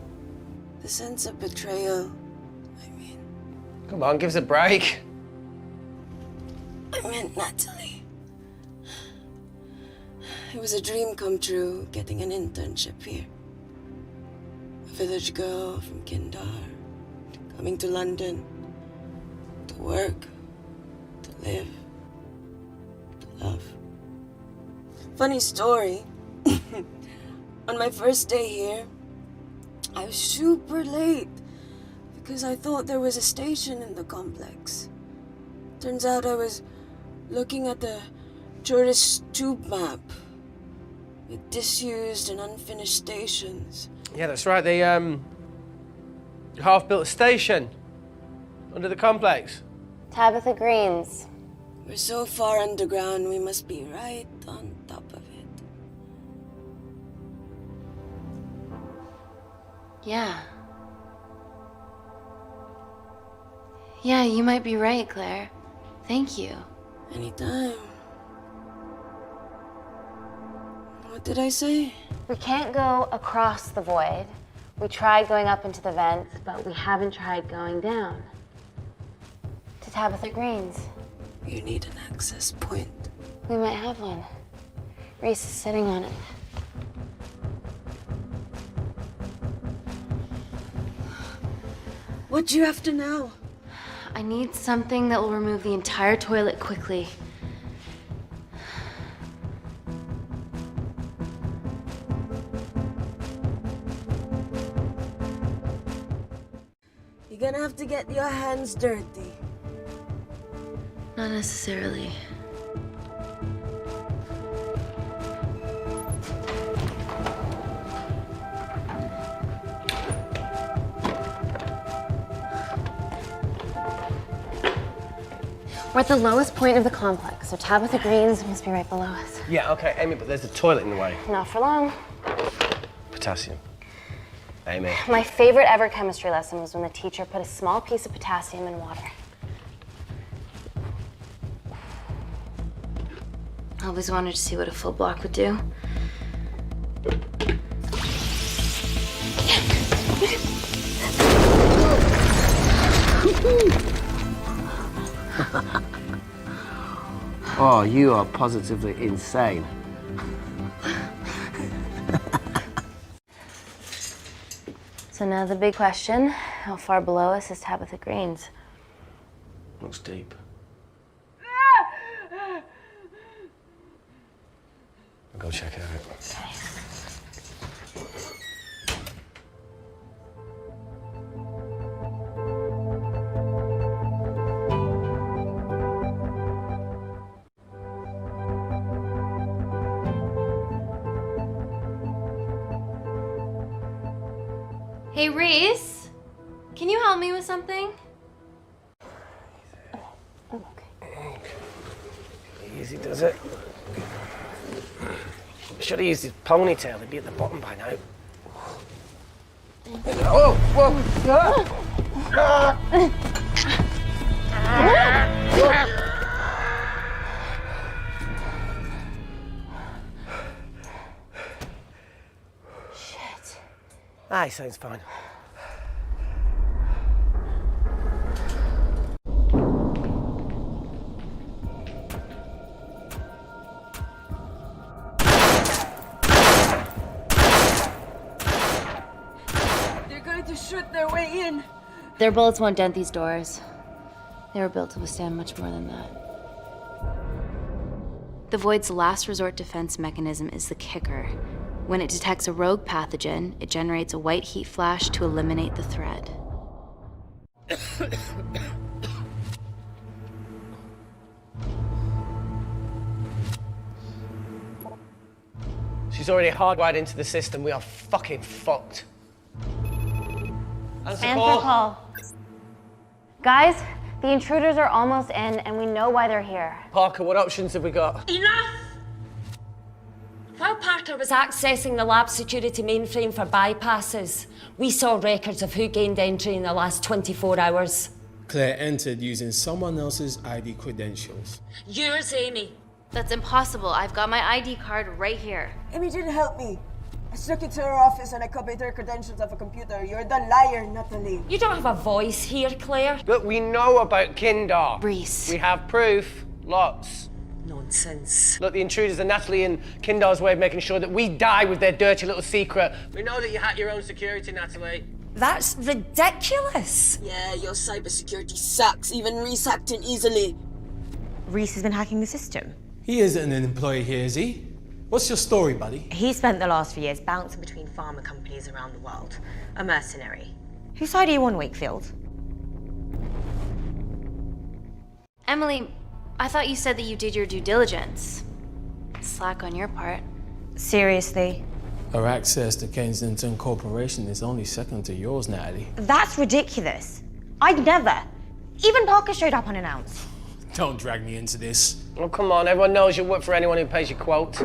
The sense of betrayal. Come on, give us a break. I meant Natalie. It was a dream come true, getting an internship here. A village girl from Kindar, coming to London, to work, to live, to love. Funny story. On my first day here, I was super late because I thought there was a station in the complex. Turns out I was looking at the tourist tube map with disused and unfinished stations. Yeah, that's right. They half-built a station under the complex. Tabitha Green's. We're so far underground, we must be right on top of it. Yeah. Yeah, you might be right, Claire. Thank you. Anytime. What did I say? We can't go across the void. We tried going up into the vents, but we haven't tried going down. To Tabitha Green's. You need an access point. We might have one. Reese is sitting on it. What do you have to know? I need something that will remove the entire toilet quickly. You're gonna have to get your hands dirty. Not necessarily. We're at the lowest point of the complex, so Tabitha Green's must be right below us. Yeah, okay, Amy, but there's a toilet in the way. Not for long. Potassium. Amy. My favorite ever chemistry lesson was when the teacher put a small piece of potassium in water. I always wanted to see what a full block would do. Oh, you are positively insane. So now the big question, how far below us is Tabitha Green's? Looks deep. I'll go check it out. Hey, Reese, can you help me with something? Easy does it. Should have used his ponytail. He'd be at the bottom by now. Oh, whoa! Shit. Ah, he sounds fine. They're going to shoot their way in. Their bullets won't dent these doors. They were built to withstand much more than that. The Void's last resort defense mechanism is the kicker. When it detects a rogue pathogen, it generates a white heat flash to eliminate the threat. She's already hardwired into the system. We are fucking fucked. Answer call. Guys, the intruders are almost in, and we know why they're here. Parker, what options have we got? Enough! While Parker was accessing the lab security mainframe for bypasses, we saw records of who gained entry in the last 24 hours. Claire entered using someone else's ID credentials. Yours, Amy. That's impossible. I've got my ID card right here. Amy didn't help me. I snuck into her office and I copied her credentials off a computer. You're the liar, Natalie. You don't have a voice here, Claire. But we know about Kindar. Reese. We have proof. Lots. Nonsense. Look, the intruders are Natalie and Kindar's way of making sure that we die with their dirty little secret. We know that you hack your own security, Natalie. That's ridiculous. Yeah, your cybersecurity sucks. Even Reese hacked in easily. Reese has been hacking the system. He isn't an employee here, is he? What's your story, buddy? He spent the last few years bouncing between pharma companies around the world. A mercenary. Whose side are you on, Wakefield? Emily, I thought you said that you did your due diligence. Slack on your part. Seriously? Our access to Kensington Corporation is only second to yours, Natalie. That's ridiculous. I'd never. Even Parker showed up unannounced. Don't drag me into this. Oh, come on. Everyone knows you work for anyone who pays your quote.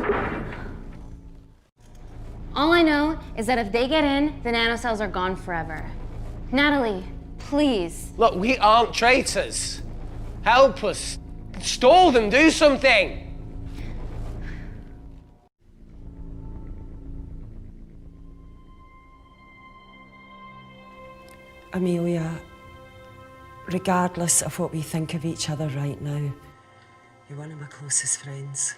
All I know is that if they get in, the nanocells are gone forever. Natalie, please. Look, we aren't traitors. Help us. Stall them. Do something. Amelia, regardless of what we think of each other right now, you're one of my closest friends.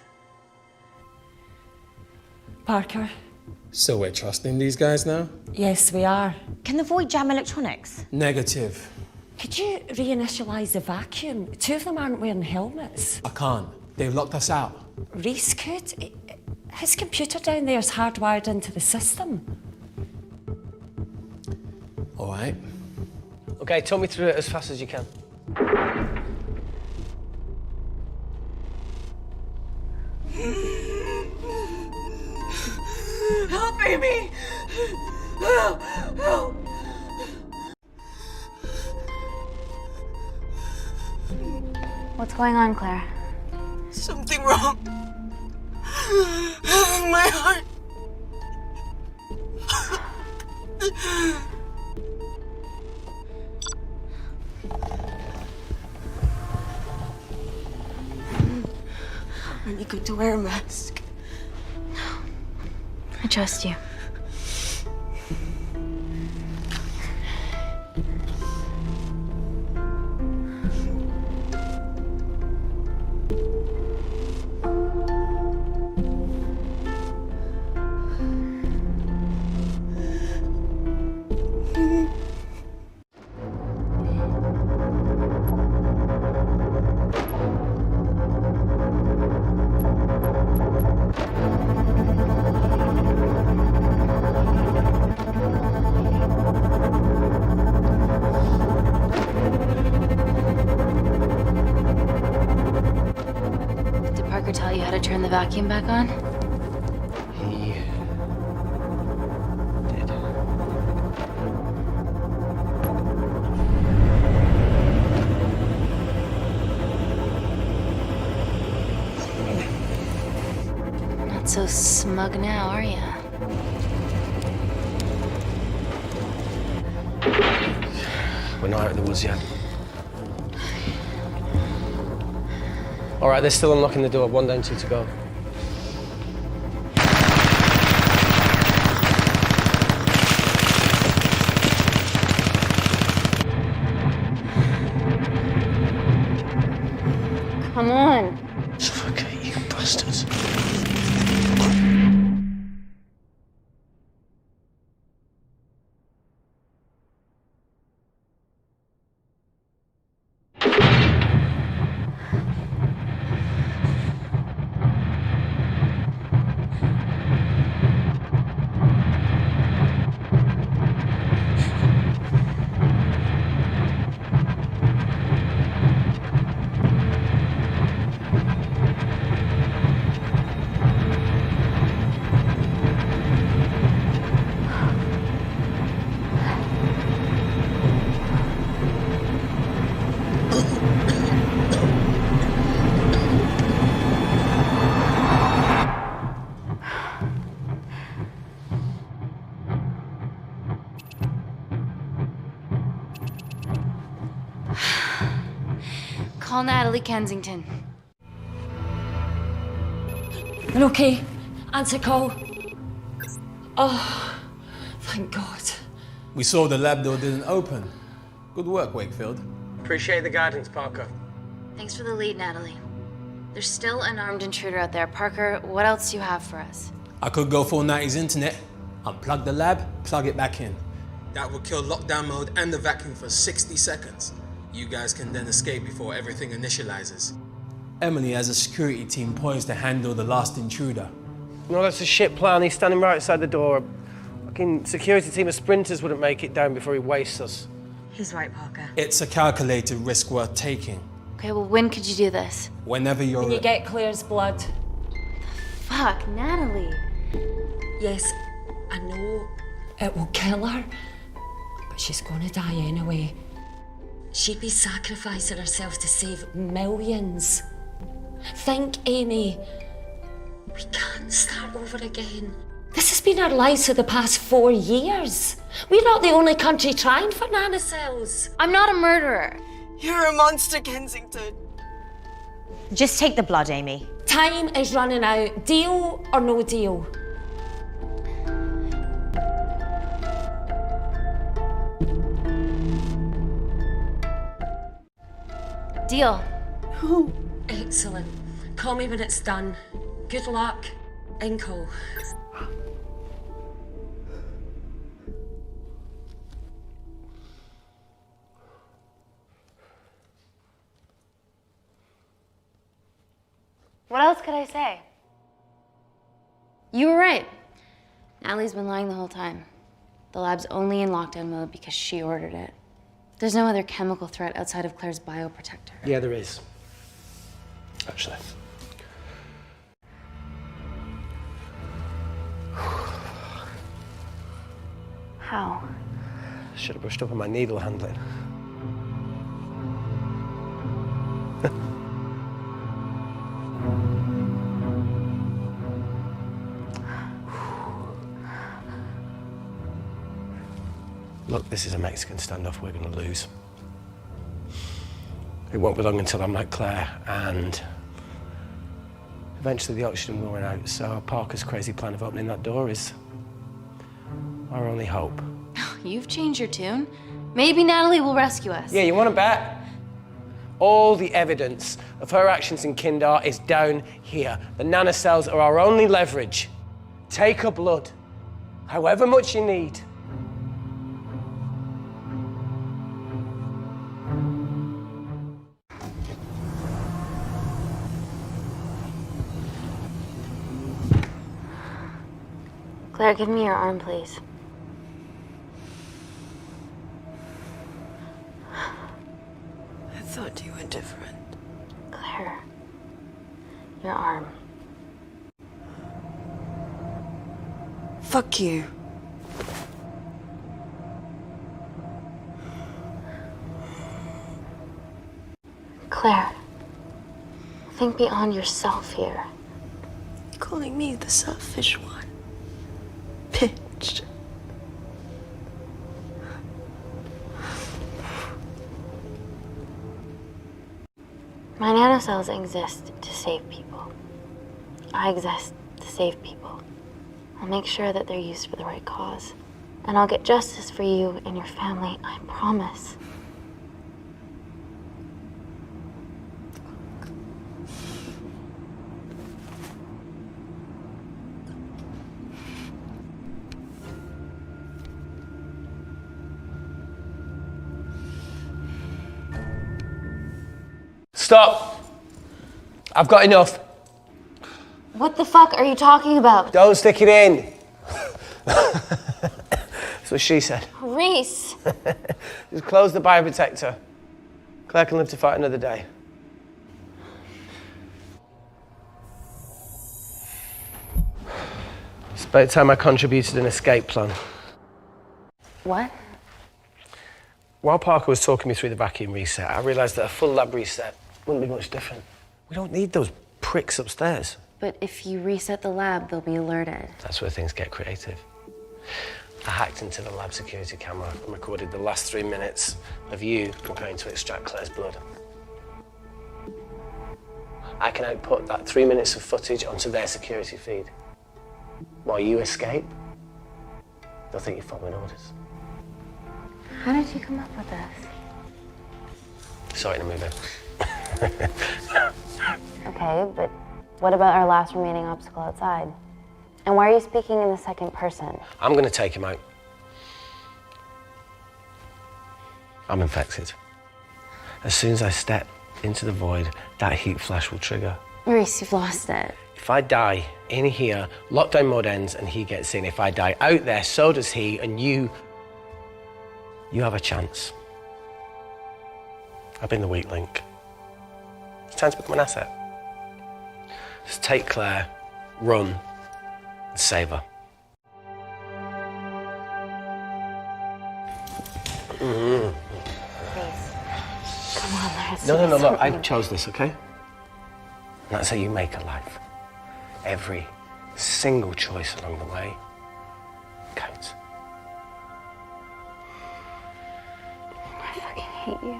Parker? So we're trusting these guys now? Yes, we are. Can the void jam electronics? Negative. Could you reinitialize the vacuum? Two of them aren't wearing helmets. I can't. They've locked us out. Reese could. His computer down there is hardwired into the system. All right. Okay, talk me through it as fast as you can. Help, Amy! Help! Help! What's going on, Claire? Something wrong. My heart. Are you good to wear a mask? I trust you. Tell you how to turn the vacuum back on? He did. Not so smug now, are you? We're not out of the woods yet. All right, they're still unlocking the door. 1 down, 2 to go. Come on. Suffocate, you bastards. Call Natalie Kensington. You're okay? Answer call. Oh, thank God. We saw the lab door didn't open. Good work, Wakefield. Appreciate the guidance, Parker. Thanks for the lead, Natalie. There's still an armed intruder out there. Parker, what else do you have for us? I could go full 90s internet, unplug the lab, plug it back in. That would kill lockdown mode and the vacuum for 60 seconds. You guys can then escape before everything initializes. Emily has a security team poised to handle the last intruder. No, that's a shit plan. He's standing right outside the door. A fucking security team of sprinters wouldn't make it down before he wastes us. He's right, Parker. It's a calculated risk worth taking. Okay, well, when could you do this? Whenever you're... When you get Claire's blood. Fuck, Natalie. Yes, I know it will kill her, but she's gonna die anyway. She'd be sacrificing herself to save millions. Think, Amy. We can't start over again. This has been our lives for the past 4 years. We're not the only country trying for nanocells. I'm not a murderer. You're a monster, Kensington. Just take the blood, Amy. Time is running out. Deal or no deal? Deal. Excellent. Call me when it's done. Good luck. In call. What else could I say? You were right. Natalie's been lying the whole time. The lab's only in lockdown mode because she ordered it. There's no other chemical threat outside of Claire's bioprotector. Yeah, there is. Actually. How? Should have brushed up on my needle handling. Look, this is a Mexican standoff we're going to lose. It won't be long until I'm like Claire, and eventually the oxygen will run out, so Parker's crazy plan of opening that door is our only hope. You've changed your tune. Maybe Natalie will rescue us. Yeah, you want to bet? All the evidence of her actions in Kindar is down here. The nanocells are our only leverage. Take her blood, however much you need. Claire, give me your arm, please. I thought you were different. Claire, your arm. Fuck you. Claire, think beyond yourself here. Calling me the selfish one. Bitch. My nanocells exist to save people. I exist to save people. I'll make sure that they're used for the right cause. And I'll get justice for you and your family, I promise. Stop! I've got enough. What the fuck are you talking about? Don't stick it in. That's what she said. Reese! Just close the bioprotector. Claire can live to fight another day. It's about time I contributed an escape plan. What? While Parker was talking me through the vacuum reset, I realised that a full lab reset wouldn't be much different. We don't need those pricks upstairs. But if you reset the lab, they'll be alerted. That's where things get creative. I hacked into the lab security camera and recorded the last 3 minutes of you preparing to extract Claire's blood. I can output that 3 minutes of footage onto their security feed. While you escape, they'll think you're following orders. How did you come up with this? Saw it in a movie. Okay, but what about our last remaining obstacle outside? And why are you speaking in the second person? I'm gonna take him out. I'm infected. As soon as I step into the void, that heat flash will trigger. Reese, you've lost it. If I die in here, lockdown mode ends and he gets in. If I die out there, so does he, and you have a chance. I've been the weak link. It's time to become an asset. Just take Claire, run, and save her. Reese, come on, let's No, look, I chose this, okay? And that's how you make a life. Every single choice along the way counts. I fucking hate you.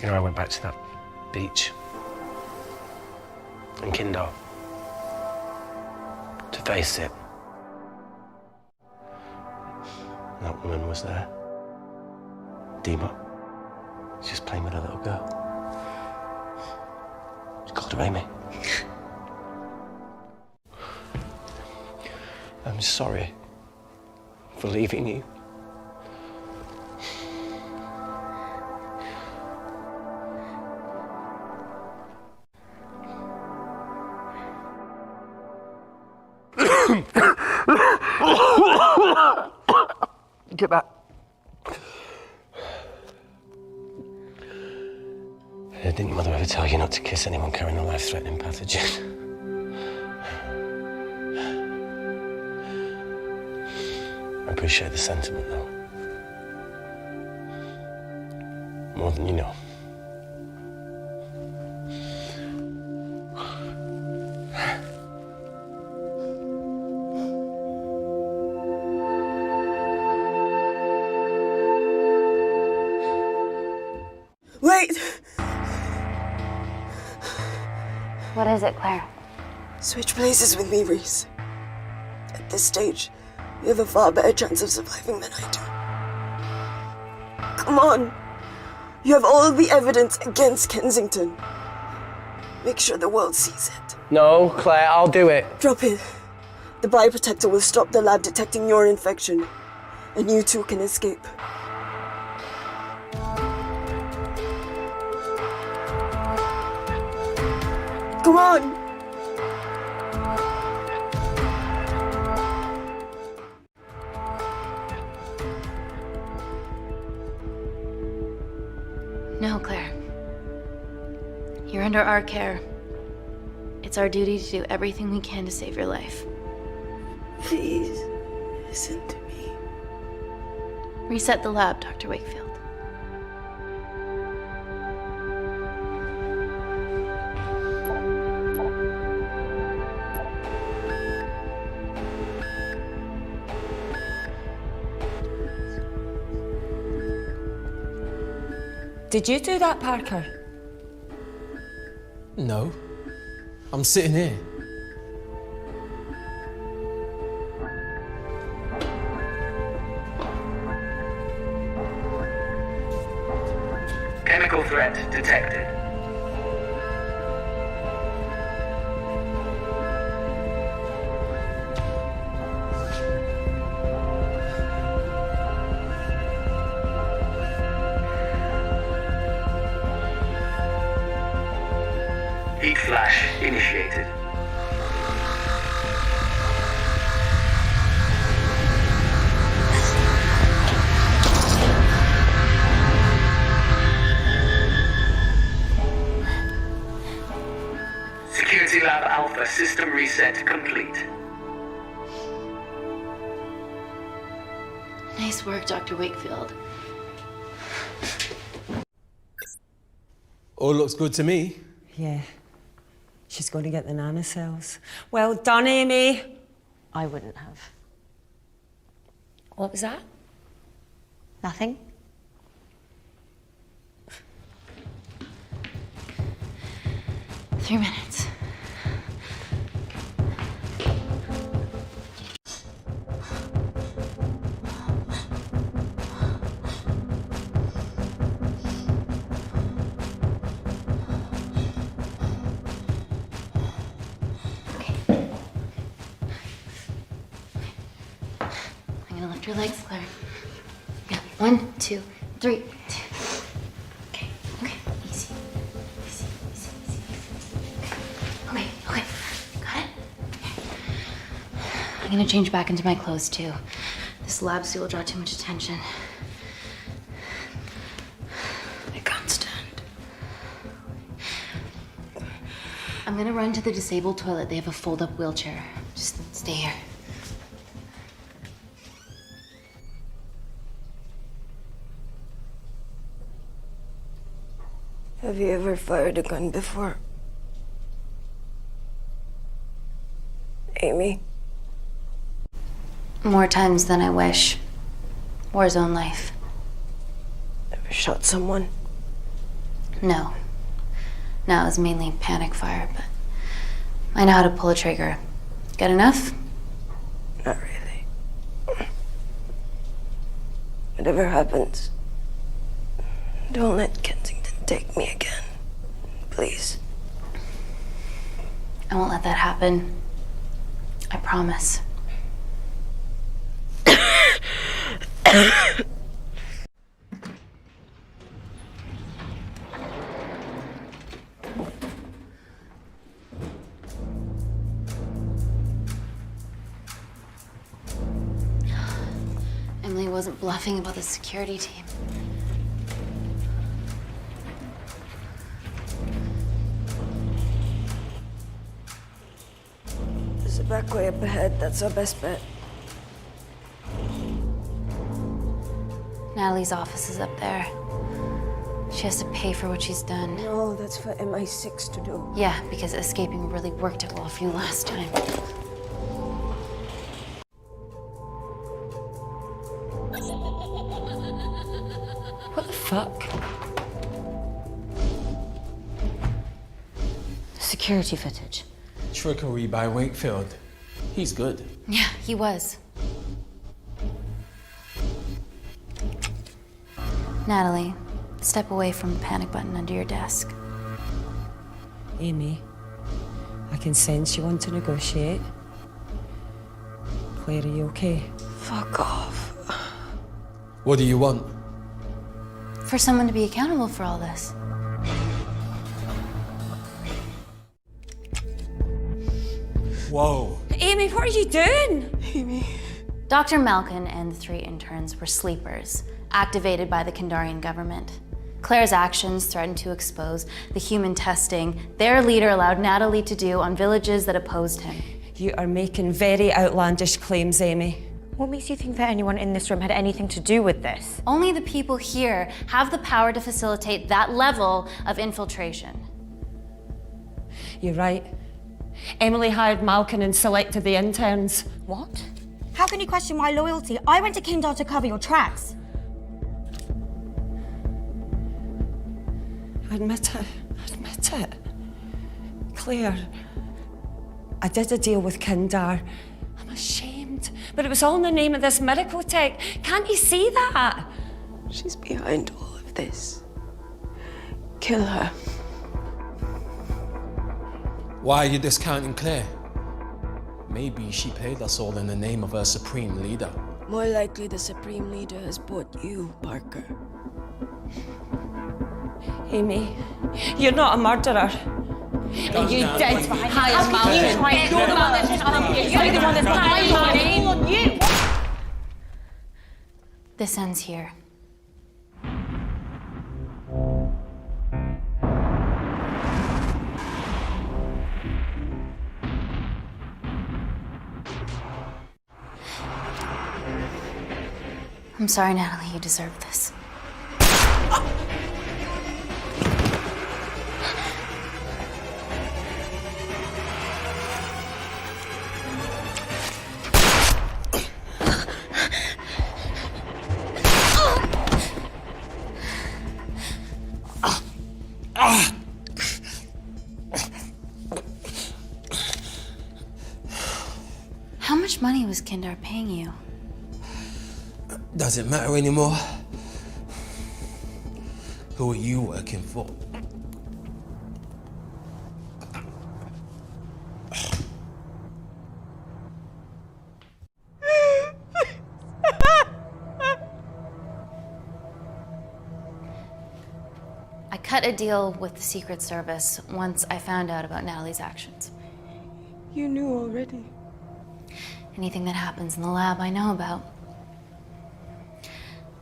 You know, I went back to that beach in Kindar to face it. That woman was there. Dima. She's just playing with a little girl. She called her Amy. I'm sorry for leaving you. Get back. Didn't your mother ever tell you not to kiss anyone carrying a life-threatening pathogen? I appreciate the sentiment, though. More than you know. Wait! What is it, Claire? Switch places with me, Reese. At this stage, you have a far better chance of surviving than I do. Come on. You have all the evidence against Kensington. Make sure the world sees it. No, Claire, I'll do it. Drop it. The bioprotector will stop the lab detecting your infection, and you two can escape. Come on! No, Claire. You're under our care. It's our duty to do everything we can to save your life. Please, listen to me. Reset the lab, Dr. Wakefield. Did you do that, Parker? No. I'm sitting here. Chemical threat detected. Heat flash initiated. Security Lab Alpha system reset complete. Nice work, Dr. Wakefield. All looks good to me. Yeah. She's going to get the nanocells. Well done, Amy. I wouldn't have. What was that? Nothing? Three minutes. I'm gonna lift your legs, Claire. Yeah, 1, 2, 3. Okay, easy. Easy. Okay, got it? I'm gonna change back into my clothes too. This lab suit will draw too much attention. I can't stand. I'm gonna run to the disabled toilet. They have a fold-up wheelchair. Just stay here. Have you ever fired a gun before? Amy? More times than I wish. Warzone life. Ever shot someone? No. No, it was mainly panic fire, but I know how to pull a trigger. Get enough? Not really. Whatever happens, don't let Kensington take me again. Please. I won't let that happen. I promise. Emily wasn't bluffing about the security team. There's a back way up ahead. That's our best bet. Natalie's office is up there. She has to pay for what she's done. No, that's for MI6 to do. Yeah, because escaping really worked out well for you last time. What the fuck? Security footage. Trickery by Wakefield. He's good. Yeah, he was. Natalie, step away from the panic button under your desk. Amy, I can sense you want to negotiate. Claire, are you okay? Fuck off. What do you want? For someone to be accountable for all this. Whoa. Amy, what are you doing? Amy. Dr. Malkin and the 3 interns were sleepers, activated by the Kandarian government. Claire's actions threatened to expose the human testing their leader allowed Natalie to do on villages that opposed him. You are making very outlandish claims, Amy. What makes you think that anyone in this room had anything to do with this? Only the people here have the power to facilitate that level of infiltration. You're right. Emily hired Malkin and selected the interns. What? How can you question my loyalty? I went to Kindar to cover your tracks. Admit it. Admit it. Claire, I did a deal with Kindar. I'm ashamed, but it was all in the name of this miracle tech. Can't you see that? She's behind all of this. Kill her. Why are you discounting Claire? Maybe she paid us all in the name of her supreme leader. More likely the Supreme Leader has bought you, Parker. Amy, you're not a murderer. And you did hire Malkin. You're the one that's telling me. You're the one that's lying. You. This ends here. I'm sorry, Natalie, you deserve this. was Kindar paying you? Doesn't matter anymore. Who are you working for? I cut a deal with the Secret Service once I found out about Natalie's actions. You knew already. Anything that happens in the lab, I know about.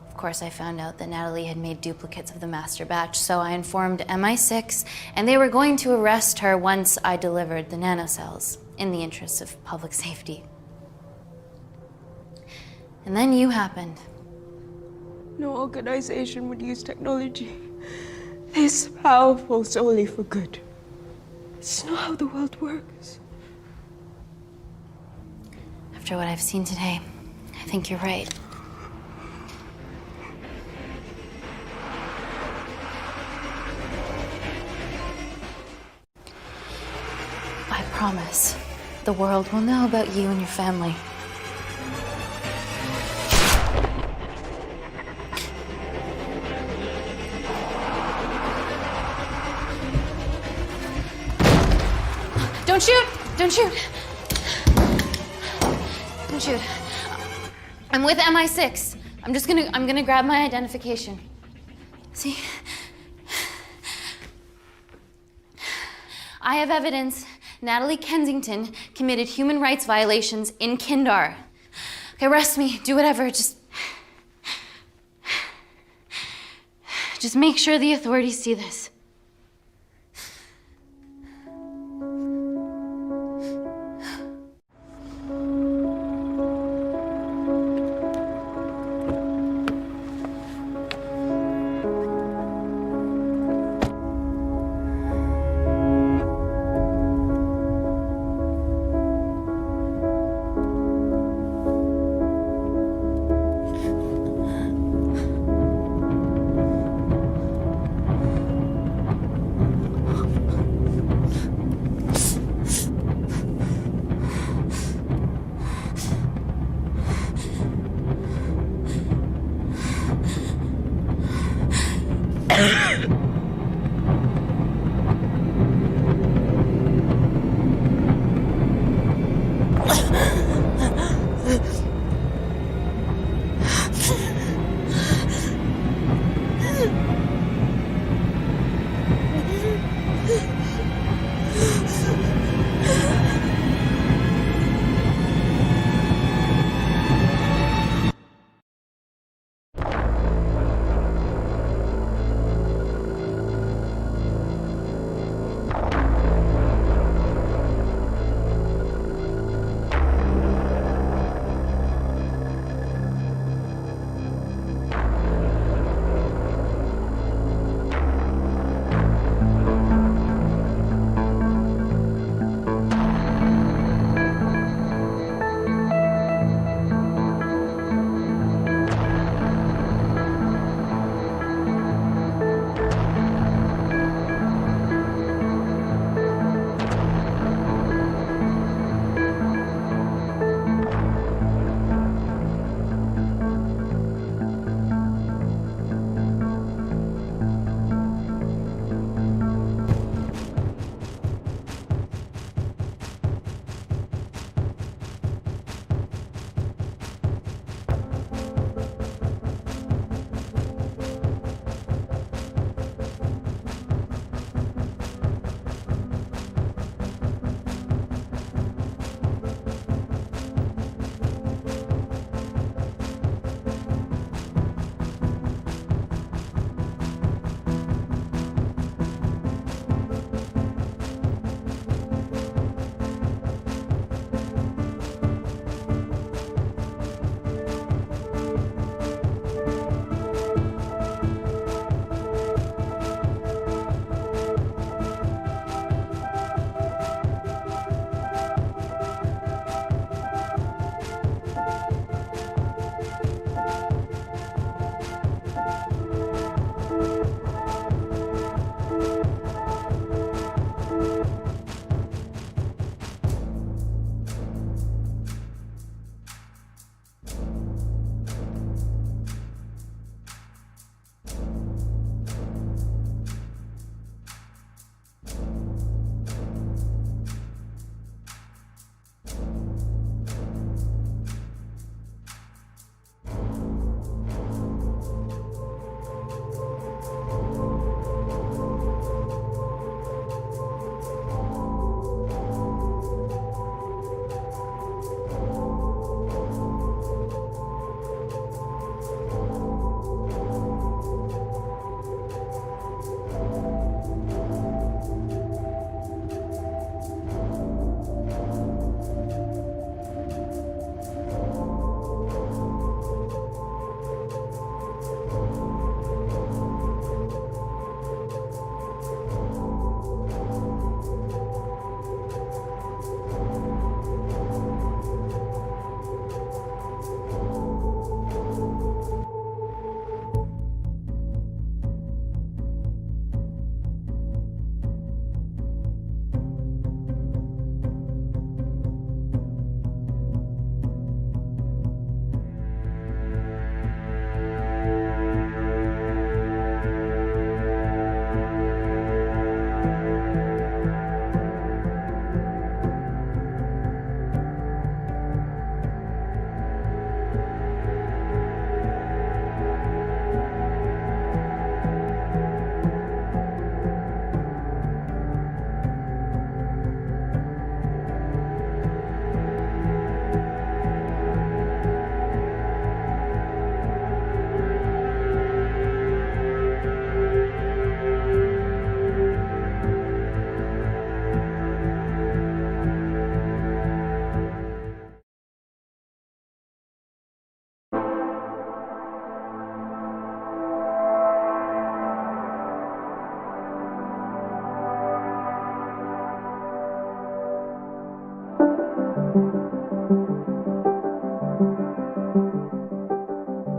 Of course, I found out that Natalie had made duplicates of the master batch, so I informed MI6, and they were going to arrest her once I delivered the nanocells, in the interests of public safety. And then you happened. No organization would use technology this powerful solely for good. It's not how the world works. After what I've seen today, I think you're right. I promise, the world will know about you and your family. Don't shoot! Don't shoot! Don't shoot. I'm with MI6. I'm gonna grab my identification. See? I have evidence Natalie Kensington committed human rights violations in Kindar. Okay, arrest me, do whatever, just make sure the authorities see this.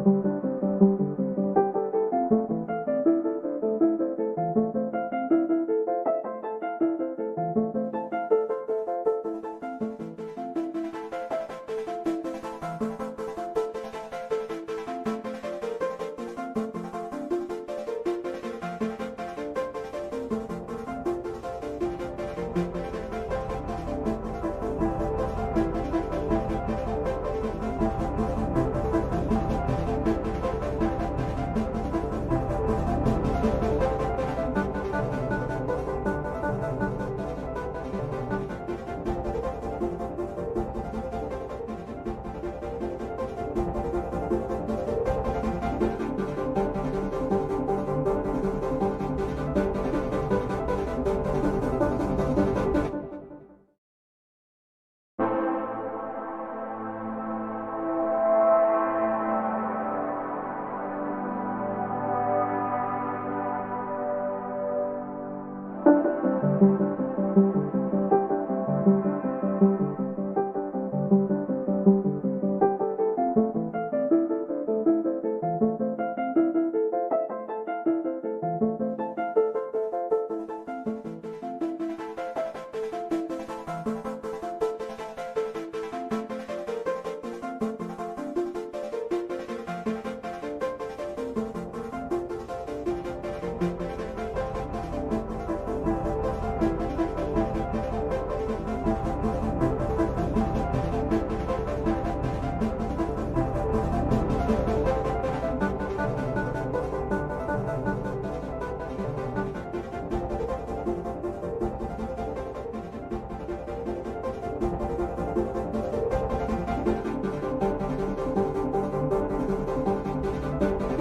you.